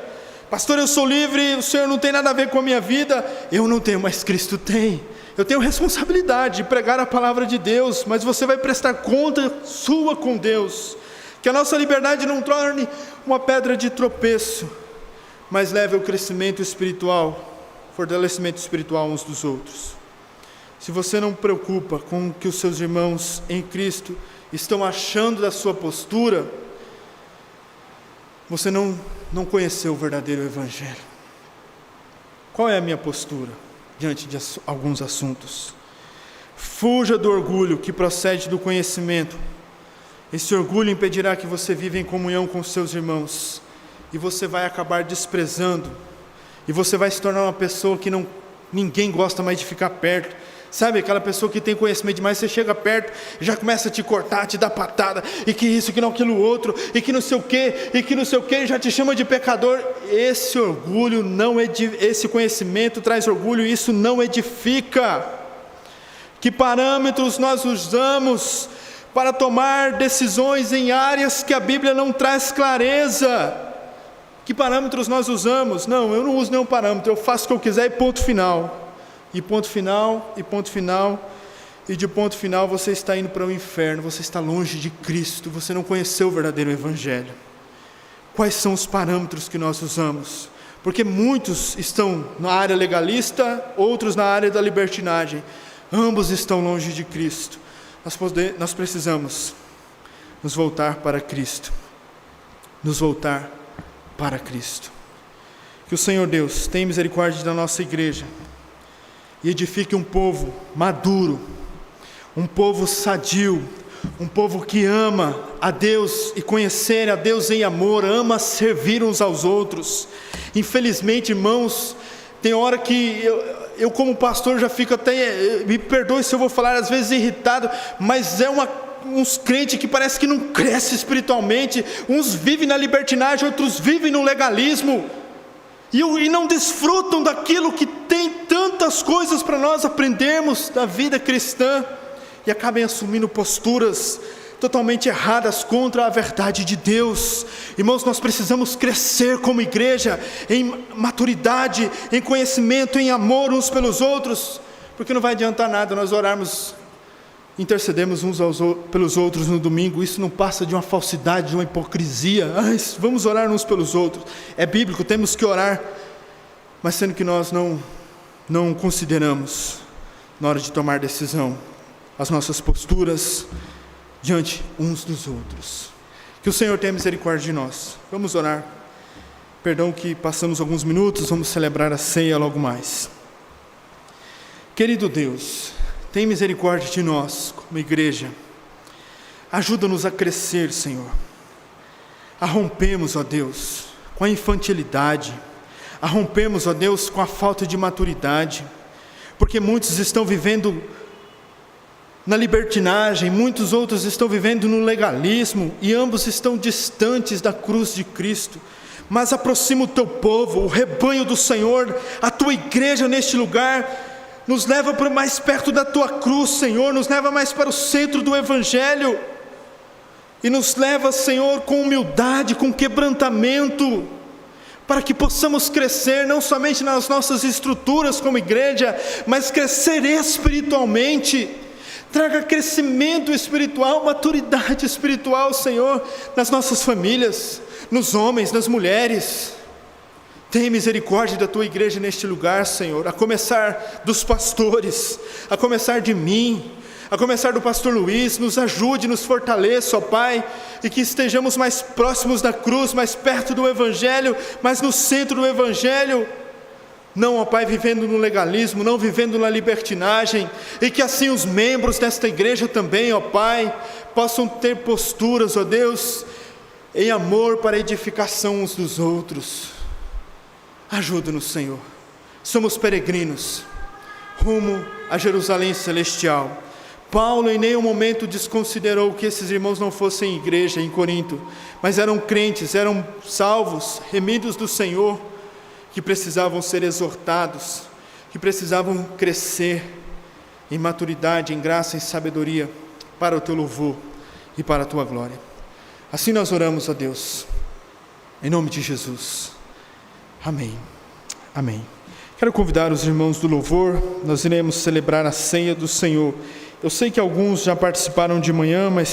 Pastor, eu sou livre, o Senhor não tem nada a ver com a minha vida. Eu não tenho, mas Cristo tem. Eu tenho responsabilidade de pregar a palavra de Deus, mas você vai prestar conta sua com Deus. Que a nossa liberdade não torne uma pedra de tropeço, mas leve ao crescimento espiritual, fortalecimento espiritual uns dos outros. Se você não preocupa com o que os seus irmãos em Cristo estão achando da sua postura, você não conheceu o verdadeiro Evangelho. Qual é a minha postura diante de alguns assuntos? Fuja do orgulho que procede do conhecimento. Esse orgulho impedirá que você viva em comunhão com seus irmãos, e você vai acabar desprezando, e você vai se tornar uma pessoa que ninguém gosta mais de ficar perto. Sabe, aquela pessoa que tem conhecimento demais, você chega perto, já começa a te cortar, te dar patada, e que isso, que não aquilo outro, e que não sei o que, já te chama de pecador. Esse orgulho esse conhecimento traz orgulho, e isso não edifica. Que parâmetros nós usamos para tomar decisões em áreas que a Bíblia não traz clareza? Que parâmetros nós usamos? Não, eu não uso nenhum parâmetro, eu faço o que eu quiser e ponto final. E ponto final, e ponto final, e de ponto final você está indo para o inferno, você está longe de Cristo, você não conheceu o verdadeiro Evangelho. Quais são os parâmetros que nós usamos? Porque muitos estão na área legalista, outros na área da libertinagem, ambos estão longe de Cristo. Nós precisamos nos voltar para Cristo, nos voltar para Cristo. Que o Senhor Deus tenha misericórdia da nossa igreja, e edifique um povo maduro, um povo sadio, um povo que ama a Deus e conhecer a Deus em amor, ama servir uns aos outros. Infelizmente, irmãos, tem hora que eu como pastor já fico até, me perdoe se eu vou falar às vezes irritado, mas uns crentes que parece que não crescem espiritualmente, uns vivem na libertinagem, outros vivem no legalismo, e não desfrutam daquilo que tem tantas coisas para nós aprendermos da vida cristã, e acabem assumindo posturas totalmente erradas contra a verdade de Deus. Irmãos, nós precisamos crescer como igreja em maturidade, em conhecimento, em amor uns pelos outros, porque não vai adiantar nada nós orarmos, intercedemos uns pelos outros no domingo. Isso não passa de uma falsidade, de uma hipocrisia. Vamos orar uns pelos outros, é bíblico, temos que orar, mas sendo que nós não consideramos, na hora de tomar decisão, as nossas posturas diante uns dos outros. Que o Senhor tenha misericórdia de nós. Vamos orar. Perdão que passamos alguns minutos, vamos celebrar a ceia logo mais. Querido Deus, tem misericórdia de nós, como igreja. Ajuda-nos a crescer, Senhor. A rompemos, ó Deus, com a infantilidade. A rompemos, ó Deus, com a falta de maturidade. Porque muitos estão vivendo na libertinagem, muitos outros estão vivendo no legalismo, e ambos estão distantes da cruz de Cristo. Mas aproxima o teu povo, o rebanho do Senhor, a tua igreja neste lugar, nos leva para mais perto da tua cruz, Senhor, nos leva mais para o centro do Evangelho, e nos leva, Senhor, com humildade, com quebrantamento, para que possamos crescer, não somente nas nossas estruturas como igreja, mas crescer espiritualmente. Traga crescimento espiritual, maturidade espiritual, Senhor, nas nossas famílias, nos homens, nas mulheres. Tem misericórdia da tua igreja neste lugar, Senhor, a começar dos pastores, a começar de mim, a começar do pastor Luiz. Nos ajude, nos fortaleça, ó Pai, e que estejamos mais próximos da cruz, mais perto do Evangelho, mais no centro do Evangelho. Não, ó Pai, vivendo no legalismo, não vivendo na libertinagem, e que assim os membros desta igreja também, ó Pai, possam ter posturas, ó Deus, em amor para a edificação uns dos outros. Ajuda-nos, Senhor. Somos peregrinos, rumo a Jerusalém celestial. Paulo em nenhum momento desconsiderou que esses irmãos não fossem igreja em Corinto, mas eram crentes, eram salvos, remidos do Senhor, que precisavam ser exortados, que precisavam crescer em maturidade, em graça, em sabedoria, para o teu louvor e para a tua glória. Assim nós oramos a Deus, em nome de Jesus. Amém. Amém. Quero convidar os irmãos do louvor, nós iremos celebrar a ceia do Senhor. Eu sei que alguns já participaram de manhã, mas